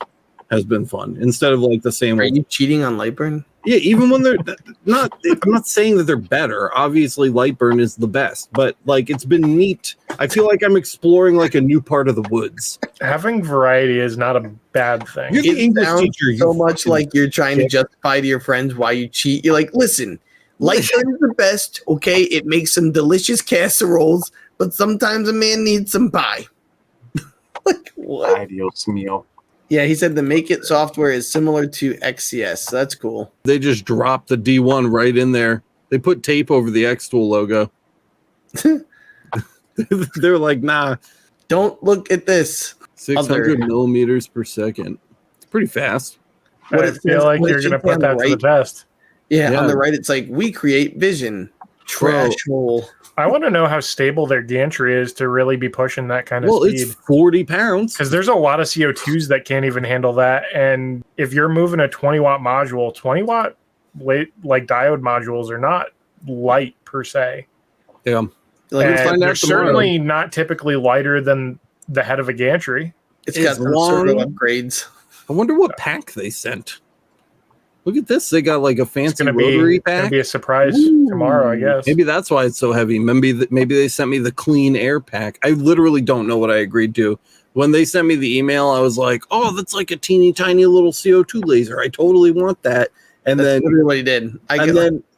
Has been fun instead of like the same. Are you cheating on Lightburn? Yeah, even when they're not. I'm not saying that they're better. Obviously, Lightburn is the best, but like it's been neat. I feel like I'm exploring like a new part of the woods. Having variety is not a bad thing. You're the English teacher. So much like you're trying to justify to your friends why you cheat. You're like, listen, Lightburn is the best. Okay, it makes some delicious casseroles, but sometimes a man needs some pie. Like what? Adios mio. Yeah, he said the Make It software is similar to XCS. So that's cool. They just dropped the D1 right in there. They put tape over the X Tool logo. They're like, nah. Don't look at this. 600 millimeters per second. It's pretty fast. I feel like you're going to put that to the test. Yeah, on the right, it's like, we create vision. Trash hole. I want to know how stable their gantry is to really be pushing that kind of speed. Well, it's 40 pounds. Because there's a lot of CO2s that can't even handle that. And if you're moving a 20-watt module, 20-watt like diode modules are not light per se. Yeah. And they're certainly not typically lighter than the head of a gantry. It's got some sort of upgrades. I wonder what pack they sent. Look at this. They got like a fancy rotary pack. It's going to be a surprise tomorrow, I guess. Maybe that's why it's so heavy. Maybe they sent me the clean air pack. I literally don't know what I agreed to. When they sent me the email, I was like, oh, that's like a teeny tiny little CO2 laser. I totally want that. And that's then literally what he did.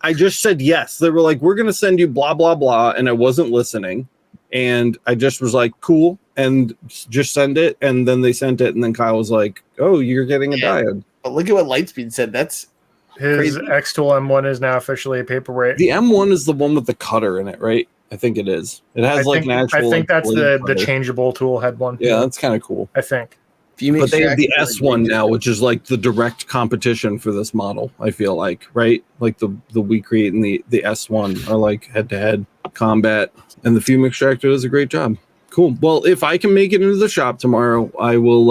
I just said yes. They were like, we're going to send you blah, blah, blah. And I wasn't listening. And I just was like, cool. and just send it. And then they sent it, and then Kyle was like, "Oh, you're getting a diode." But look at what Lightspeed said. That's His crazy. X-Tool M1 is now officially a paperweight. The M1 is the one with the cutter in it, right? I think it is. It has I like think, an actual. I think that's blade the cutter. changeable tool head one. Yeah, that's kind of cool. I think. But they have the S1 now, which is like the direct competition for this model. I feel like, right? Like the We Create and the S1 are like head-to-head combat, and the fume extractor does a great job. Cool. Well, if I can make it into the shop tomorrow, I will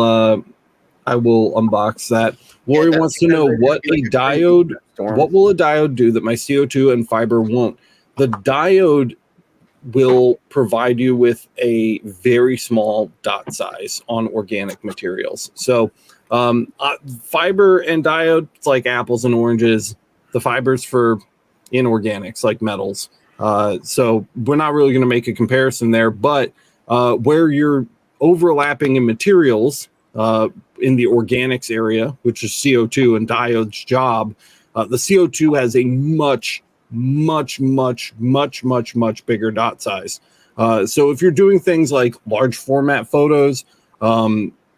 unbox that. Lori wants to know what will a diode do that my CO2 and fiber won't. The diode will provide you with a very small dot size on organic materials. So fiber and diode, it's like apples and oranges. The fibers for inorganics, like metals. So we're not really going to make a comparison there, but where you're overlapping in materials in the organics area, which is CO2 and diode's job, the CO2 has a much bigger dot size. So if you're doing things like large format photos,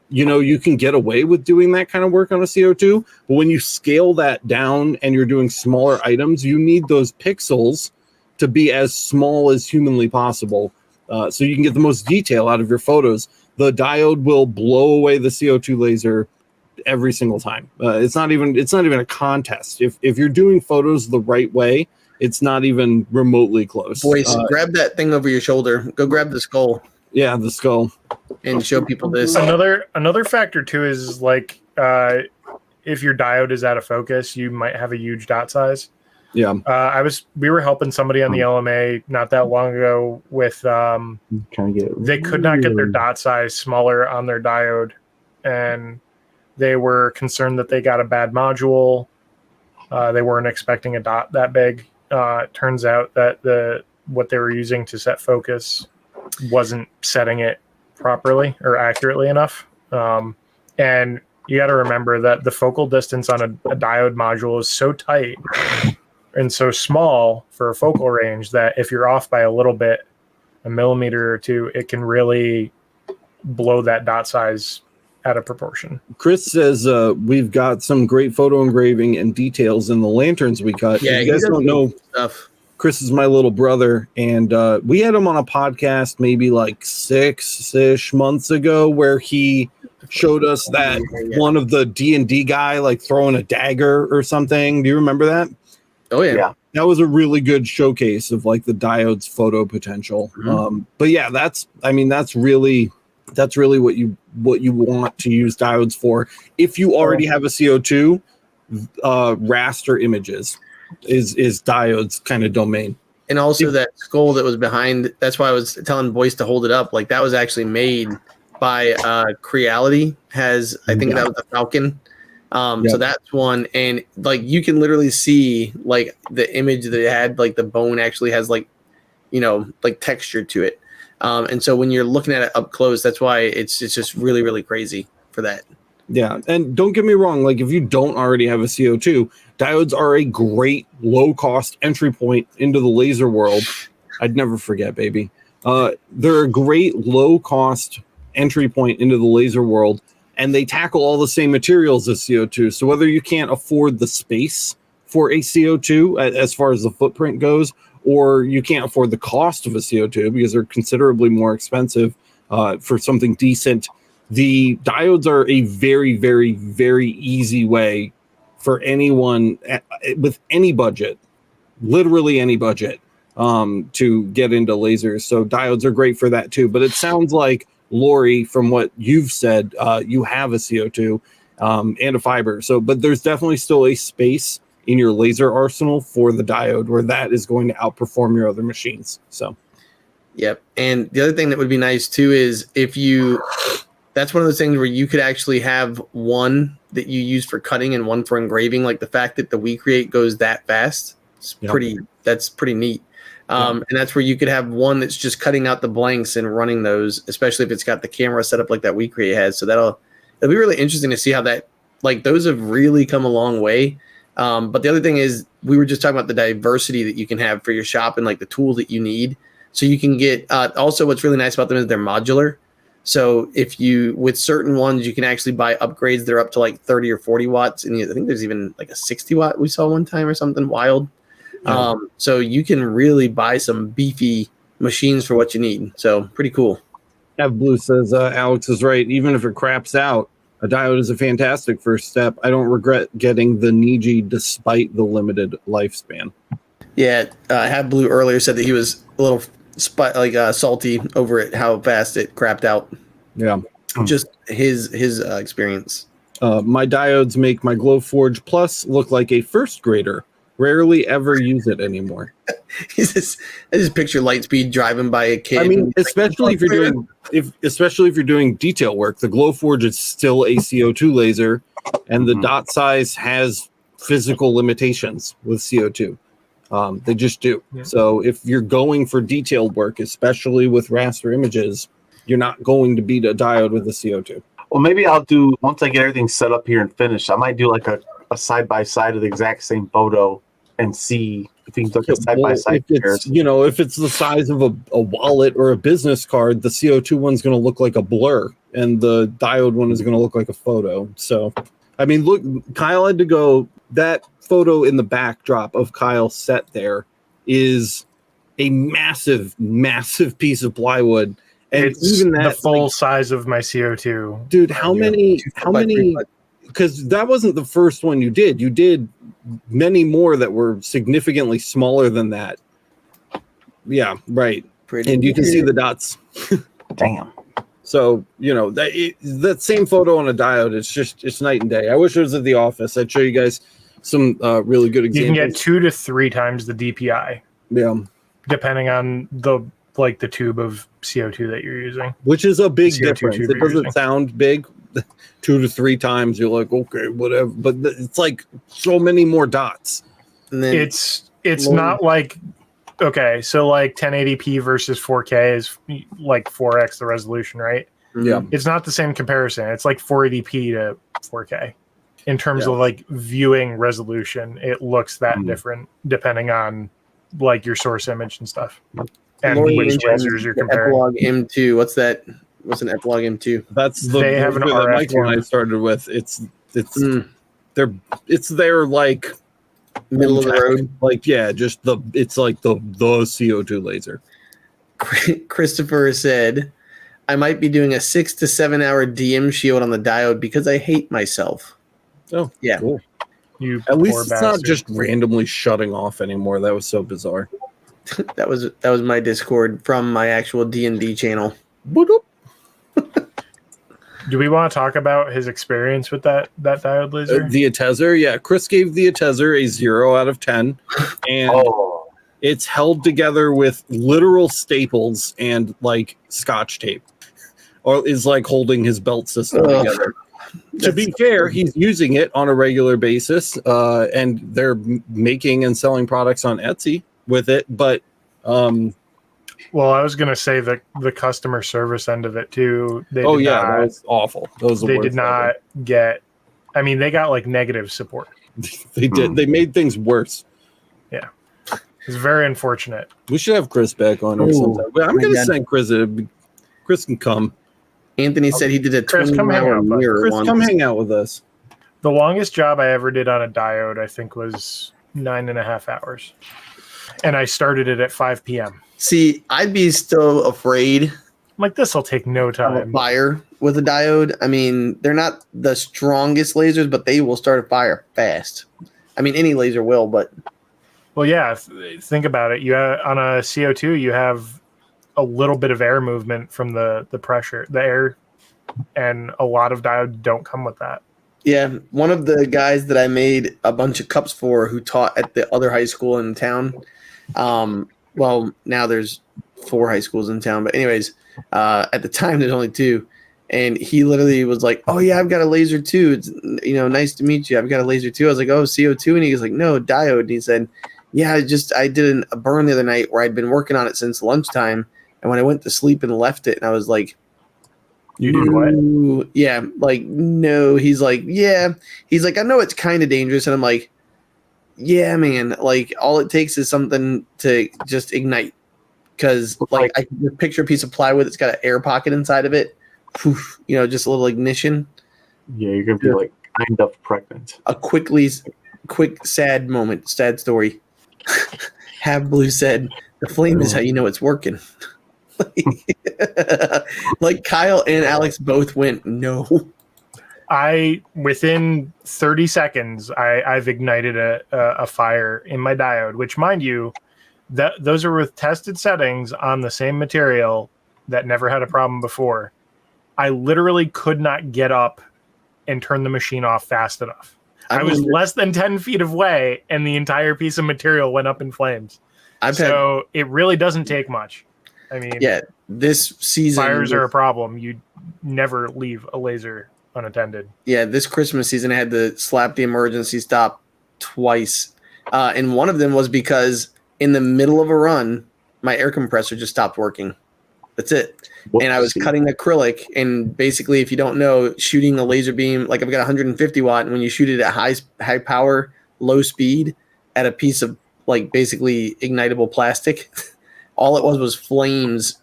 you can get away with doing that kind of work on a CO2. But when you scale that down and you're doing smaller items, you need those pixels to be as small as humanly possible, so you can get the most detail out of your photos. The diode will blow away the CO2 laser every single time. It's not even a contest. If you're doing photos the right way, it's not even remotely close. Boys, grab that thing over your shoulder. Go grab the skull. Yeah, the skull. And show people this. Another factor too is like if your diode is out of focus, you might have a huge dot size. Yeah. We were helping somebody on the LMA not that long ago with they could not get their dot size smaller on their diode, and they were concerned that they got a bad module. They weren't expecting a dot that big. Turns out that what they were using to set focus wasn't setting it properly or accurately enough. And you got to remember that the focal distance on a diode module is so tight and so small for a focal range that if you're off by a little bit, a millimeter or two, it can really blow that dot size out of proportion. Chris says we've got some great photo engraving and details in the lanterns we cut. Yeah, you guys don't know stuff. Chris is my little brother, and we had him on a podcast maybe like 6-ish months ago where he showed us that one of the D&D guy like throwing a dagger or something. Do you remember that? Oh yeah. That was a really good showcase of like the diode's photo potential. Mm-hmm. But yeah, that's really what you want to use diodes for. If you already have a CO2, raster images is diodes kind of domain. And also that skull that was behind, that's why I was telling Boyce to hold it up. Like that was actually made by Creality. I think that was the Falcon. So that's one, and like you can literally see like the image that it had, like the bone actually has like texture to it. And so when you're looking at it up close, that's why it's just really, really crazy for that. Yeah. And don't get me wrong. Like if you don't already have a CO2, diodes are a great low cost entry point into the laser world. I'd never forget, baby. They're a great low cost entry point into the laser world, and they tackle all the same materials as CO2. So whether you can't afford the space for a CO2 as far as the footprint goes, or you can't afford the cost of a CO2 because they're considerably more expensive for something decent, the diodes are a very, very, very easy way for anyone with any budget, literally any budget, to get into lasers. So diodes are great for that too. But it sounds like, Lori, from what you've said, you have a CO2 and a fiber. But there's definitely still a space in your laser arsenal for the diode where that is going to outperform your other machines. So, yep. And the other thing that would be nice too is that's one of those things where you could actually have one that you use for cutting and one for engraving. Like the fact that the We Create goes that fast, that's pretty neat. And that's where you could have one that's just cutting out the blanks and running those, especially if it's got the camera set up like that We Create has. So it'll be really interesting to see how that, like those have really come a long way. But the other thing is we were just talking about the diversity that you can have for your shop and like the tools that you need. So you can get, also what's really nice about them is they're modular. So if you, with certain ones, you can actually buy upgrades that are up to like 30 or 40 watts. And I think there's even like a 60 watt we saw one time or something wild. Yeah. So you can really buy some beefy machines for what you need. So pretty cool. Blue says Alex is right. Even if it craps out, a diode is a fantastic first step. I don't regret getting the Niji despite the limited lifespan. Yeah, Have Blue earlier said that he was a little salty over it, how fast it crapped out. Yeah. Just his experience. My diodes make my Glowforge Plus look like a first grader. Rarely ever use it anymore. I just picture Lightspeed driving by a kid. I mean, especially if you're doing detail work, the Glowforge is still a CO2 laser, and the dot size has physical limitations with CO2. They just do. Yeah. So if you're going for detailed work, especially with raster images, you're not going to beat a diode with a CO2. Well, maybe I'll do, once I get everything set up here and finished, I might do like a side-by-side of the exact same photo and see if you can look at side-by-side comparison. If it's the size of a wallet or a business card, the CO2 one's going to look like a blur, and the diode one is going to look like a photo. So, I mean, look, Kyle had to go, that photo in the backdrop of Kyle's set there is a massive, massive piece of plywood. And it's even the full size of my CO2. Dude, how many, because that wasn't the first one you did. You did many more that were significantly smaller than that. Yeah, right. And you can see the dots. Damn. So, that same photo on a diode, it's night and day. I wish it was at the office. I'd show you guys some really good examples. You can get 2 to 3 times the DPI. Yeah. Depending on the tube of CO2 that you're using. Which is a big difference. It doesn't sound big. 2 to 3 times, you're like, okay, whatever. But it's like so many more dots. And then it's not like, okay, so like 1080p versus 4K is like 4x the resolution, right? Yeah. It's not the same comparison. It's like 480p to 4K. In terms of like viewing resolution, it looks that different depending on like your source image and stuff. And which lasers you're comparing. Epilogue M2. What's that? What's an Epilogue M2? That's they have an RF one I started with. It's their like middle of the road. Like it's like the CO2 laser. Christopher said, I might be doing a 6 to 7 hour DM shield on the diode because I hate myself. Oh, yeah. Cool. At least it's not just randomly shutting off anymore. That was so bizarre. That was my Discord from my actual D&D channel. Do we want to talk about his experience with that diode laser? The Atezer, yeah. Chris gave the Atezer a 0 out of 10, and it's held together with literal staples and like Scotch tape, or is like holding his belt system together. To be fair, he's using it on a regular basis, and they're making and selling products on Etsy with it. But, well, I was going to say that the customer service end of it too. That was awful. They did not get. I mean, they got like negative support. They did. They made things worse. Yeah, it's very unfortunate. We should have Chris back on or something. I'm going to send Chris. Chris can come. Anthony said he did a 20-hour mirror. Chris, come hang out with us. The longest job I ever did on a diode, I think, was 9.5 hours. And I started it at 5 p.m. See, I'd be still afraid. I'm like, this will take no time. Fire with a diode. I mean, they're not the strongest lasers, but they will start a fire fast. I mean, any laser will, but. Well, yeah, think about it. On a CO2, you have a little bit of air movement from the pressure, the air, and a lot of diodes don't come with that. Yeah, one of the guys that I made a bunch of cups for who taught at the other high school in town. Well, now there's 4 high schools in town, but anyways, at the time there's only 2. And he literally was like, "Oh yeah, I've got a laser too. It's nice to meet you. I've got a laser too." I was like, "Oh, CO2," and he was like, "No, diode." And he said, "Yeah, I did a burn the other night where I'd been working on it since lunchtime, and when I went to sleep and left it, and I was like." You did what? Yeah, like, no. He's like, yeah. He's like, I know it's kind of dangerous. And I'm like, yeah, man. Like, all it takes is something to just ignite. Because, like, I can just picture a piece of plywood that's got an air pocket inside of it. poof, just a little ignition. Yeah, you're gonna be like kind of pregnant. A quick sad moment, sad story. Have Blue said, "The flame is how you know it's working." Like Kyle and Alex both went no. Within 30 seconds, I've ignited a fire in my diode, which, mind you, those are with tested settings on the same material that never had a problem before. I literally could not get up and turn the machine off fast enough. I was less than 10 feet away, and the entire piece of material went up in flames. It really doesn't take much. I mean, yeah, this season fires are a problem. You never leave a laser unattended. Yeah, this Christmas season I had to slap the emergency stop twice. And one of them was because in the middle of a run, my air compressor just stopped working. That's it. Whoopsie. And I was cutting acrylic, and basically, if you don't know, shooting a laser beam, like I've got 150 watt, and when you shoot it at high power, low speed at a piece of like basically ignitable plastic, all it was flames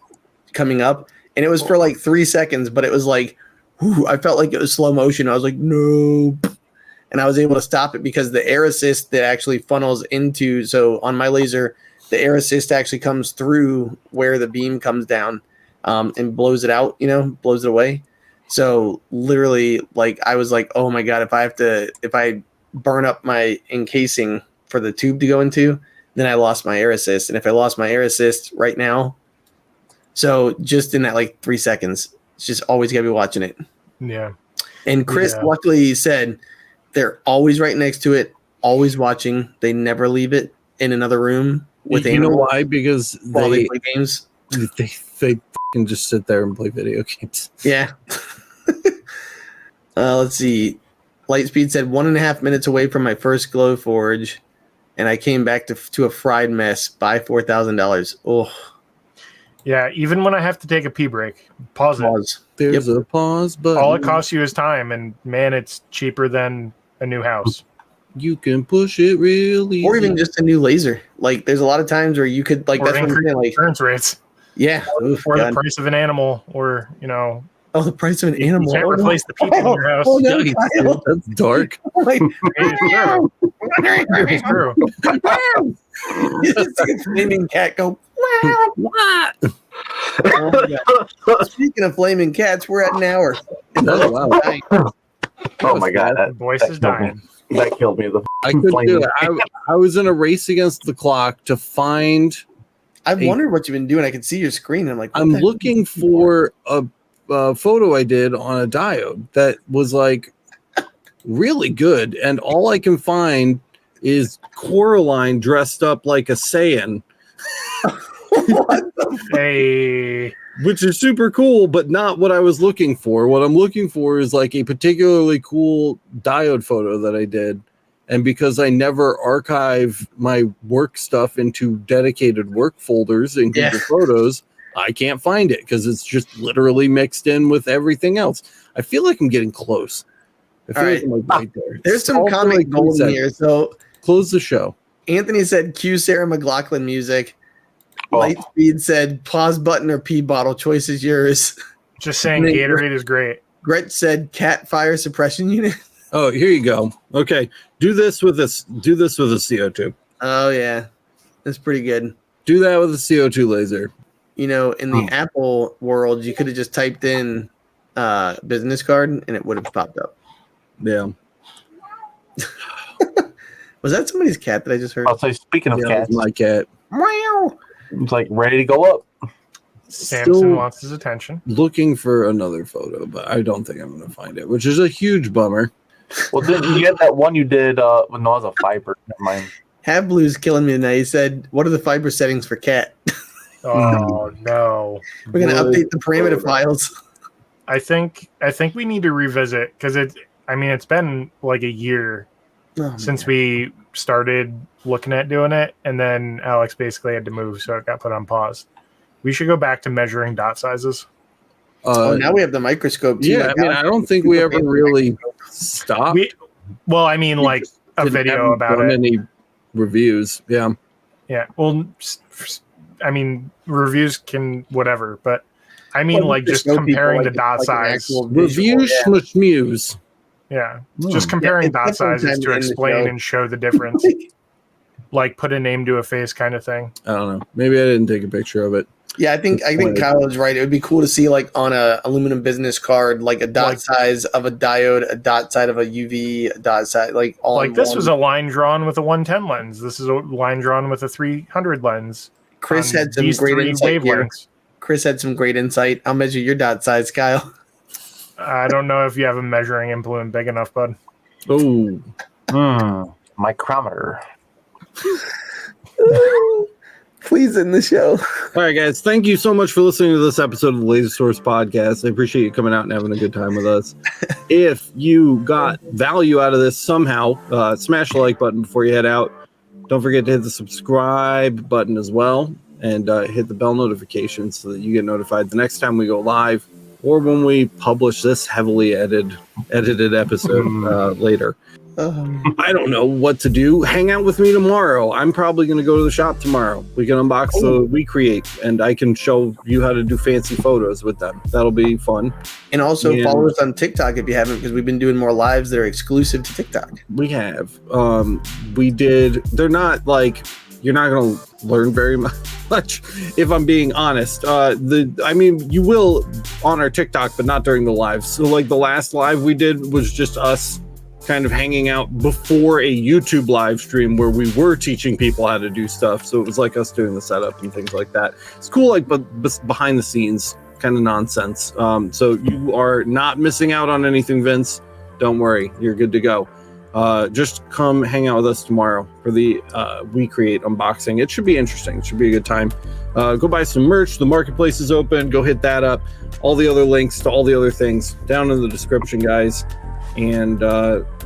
coming up, and it was for like 3 seconds, but it was like, whew, I felt like it was slow motion. I was like, no. And I was able to stop it because the air assist that actually funnels into, so on my laser, the air assist actually comes through where the beam comes down and blows it out, blows it away. So literally, like, I was like, oh my God, if I burn up my encasing for the tube to go into, then I lost my air assist. And if I lost my air assist right now, so just in that like 3 seconds, it's just always got to be watching it. Yeah. And Chris luckily said they're always right next to it, always watching. They never leave it in another room with animals. You know why? Because they play games. They fucking just sit there and play video games. Yeah. Let's see. Lightspeed said 1.5 minutes away from my first glow forge, and I came back to a fried mess. Buy $4,000. Oh. Yeah, even when I have to take a pee break, pause it. There's a pause button. All it costs you is time, and man, it's cheaper than a new house. You can push it really, or even just a new laser. Like, there's a lot of times where you could like or that's what I'm saying, like insurance rates. Yeah, or the price of an animal, or Oh, the price of an animal. You can't replace the people in your house. Oh, no, that's dark. Like, it's true. It's like a flaming cat go. What? Speaking of flaming cats, we're at an hour. Oh, wow. Oh my God, The voice is dying. That killed me. I couldn't do it. I was in a race against the clock to find. I've wondered what you've been doing. I can see your screen. I'm like, I'm looking for a photo I did on a diode that was like really good, and all I can find is Coraline dressed up like a Saiyan. Hey, which is super cool, but not what I was looking for. What I'm looking for is like a particularly cool diode photo that I did. And because I never archive my work stuff into dedicated work folders in Google Photos, I can't find it because it's just literally mixed in with everything else. I feel like I'm getting close. I feel like I'm like right there. There's some comic gold in here. So close the show. Anthony said cue Sarah McLachlan music. Lightspeed said pause button or pee bottle. Choice is yours. Just saying Gatorade is great. Gretch said cat fire suppression unit. Oh, here you go. Okay. Do this with a CO2. Oh yeah. That's pretty good. Do that with a CO2 laser. In the Apple world, you could have just typed in business card and it would have popped up. Yeah. Was that somebody's cat that I just heard? I'll say, speaking of cats, my cat. Meow. It's like ready to go up. Samson wants his attention. Looking for another photo, but I don't think I'm going to find it, which is a huge bummer. Well, then you had that one you did when I was a fiber. Never mind. Have Blue's killing me tonight. He said, "What are the fiber settings for cat?" Oh no! We're gonna update the parameter files. I think we need to revisit because it's been like a year since we started looking at doing it, and then Alex basically had to move, so it got put on pause. We should go back to measuring dot sizes. Now we have the microscope too. Yeah, I don't think we ever really stopped. Like a video about it. Any reviews? Yeah. Yeah. Well, reviews can whatever, but I mean, Well, like just show people, comparing like, the dot an size. actual Review visual, yeah. Schmuse. Yeah, just comparing it's dot definitely sizes time to to end the explain show. and show the difference. Like put a name to a face kind of thing. I don't know. Maybe I didn't take a picture of it. Yeah, I think Kyle is right. It would be cool to see like on a aluminum business card, like a dot size of a diode, a dot size of a UV, a dot size, like all. Like this was a line drawn with a 110 lens. This is a line drawn with a 300 lens. Chris had some great insight here. Chris had some great insight. I'll measure your dot size, Kyle. I don't know if you have a measuring implement big enough, bud. Oh, micrometer. Please end the show. All right, guys. Thank you so much for listening to this episode of the Laser Source Podcast. I appreciate you coming out and having a good time with us. If you got value out of this somehow, smash the like button before you head out. Don't forget to hit the subscribe button as well, and hit the bell notification so that you get notified the next time we go live or when we publish this heavily edited episode later. I don't know what to do. Hang out with me tomorrow. I'm probably going to go to the shop tomorrow. We can unbox the We Create, and I can show you how to do fancy photos with them. That'll be fun. And also follow us on TikTok if you haven't, because we've been doing more lives that are exclusive to TikTok. We have. We did. They're not like, you're not going to learn very much, if I'm being honest. You will on our TikTok, but not during the lives. So like the last live we did was just us kind of hanging out before a YouTube live stream where we were teaching people how to do stuff. So it was like us doing the setup and things like that. It's cool, like, but behind the scenes kind of nonsense. So you are not missing out on anything, Vince. Don't worry, you're good to go. Just come hang out with us tomorrow for the We Create unboxing. It should be interesting. It should be a good time. Go buy some merch. The marketplace is open. Go hit that up. All the other links to all the other things down in the description, guys. And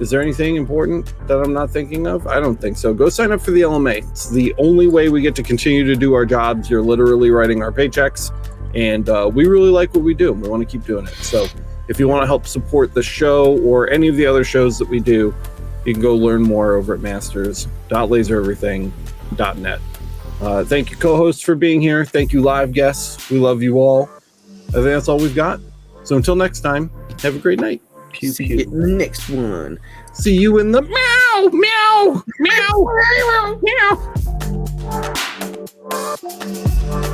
is there anything important that I'm not thinking of? I don't think so. Go sign up for the LMA. It's the only way we get to continue to do our jobs. You're literally writing our paychecks, and we really like what we do. We want to keep doing it. So if you want to help support the show or any of the other shows that we do, you can go learn more over at masters.lasereverything.net. Thank you, co-hosts, for being here. Thank you, live guests. We love you all. I think that's all we've got. So until next time, have a great night. See you in the next one. See you in the meow, meow, meow, meow, meow.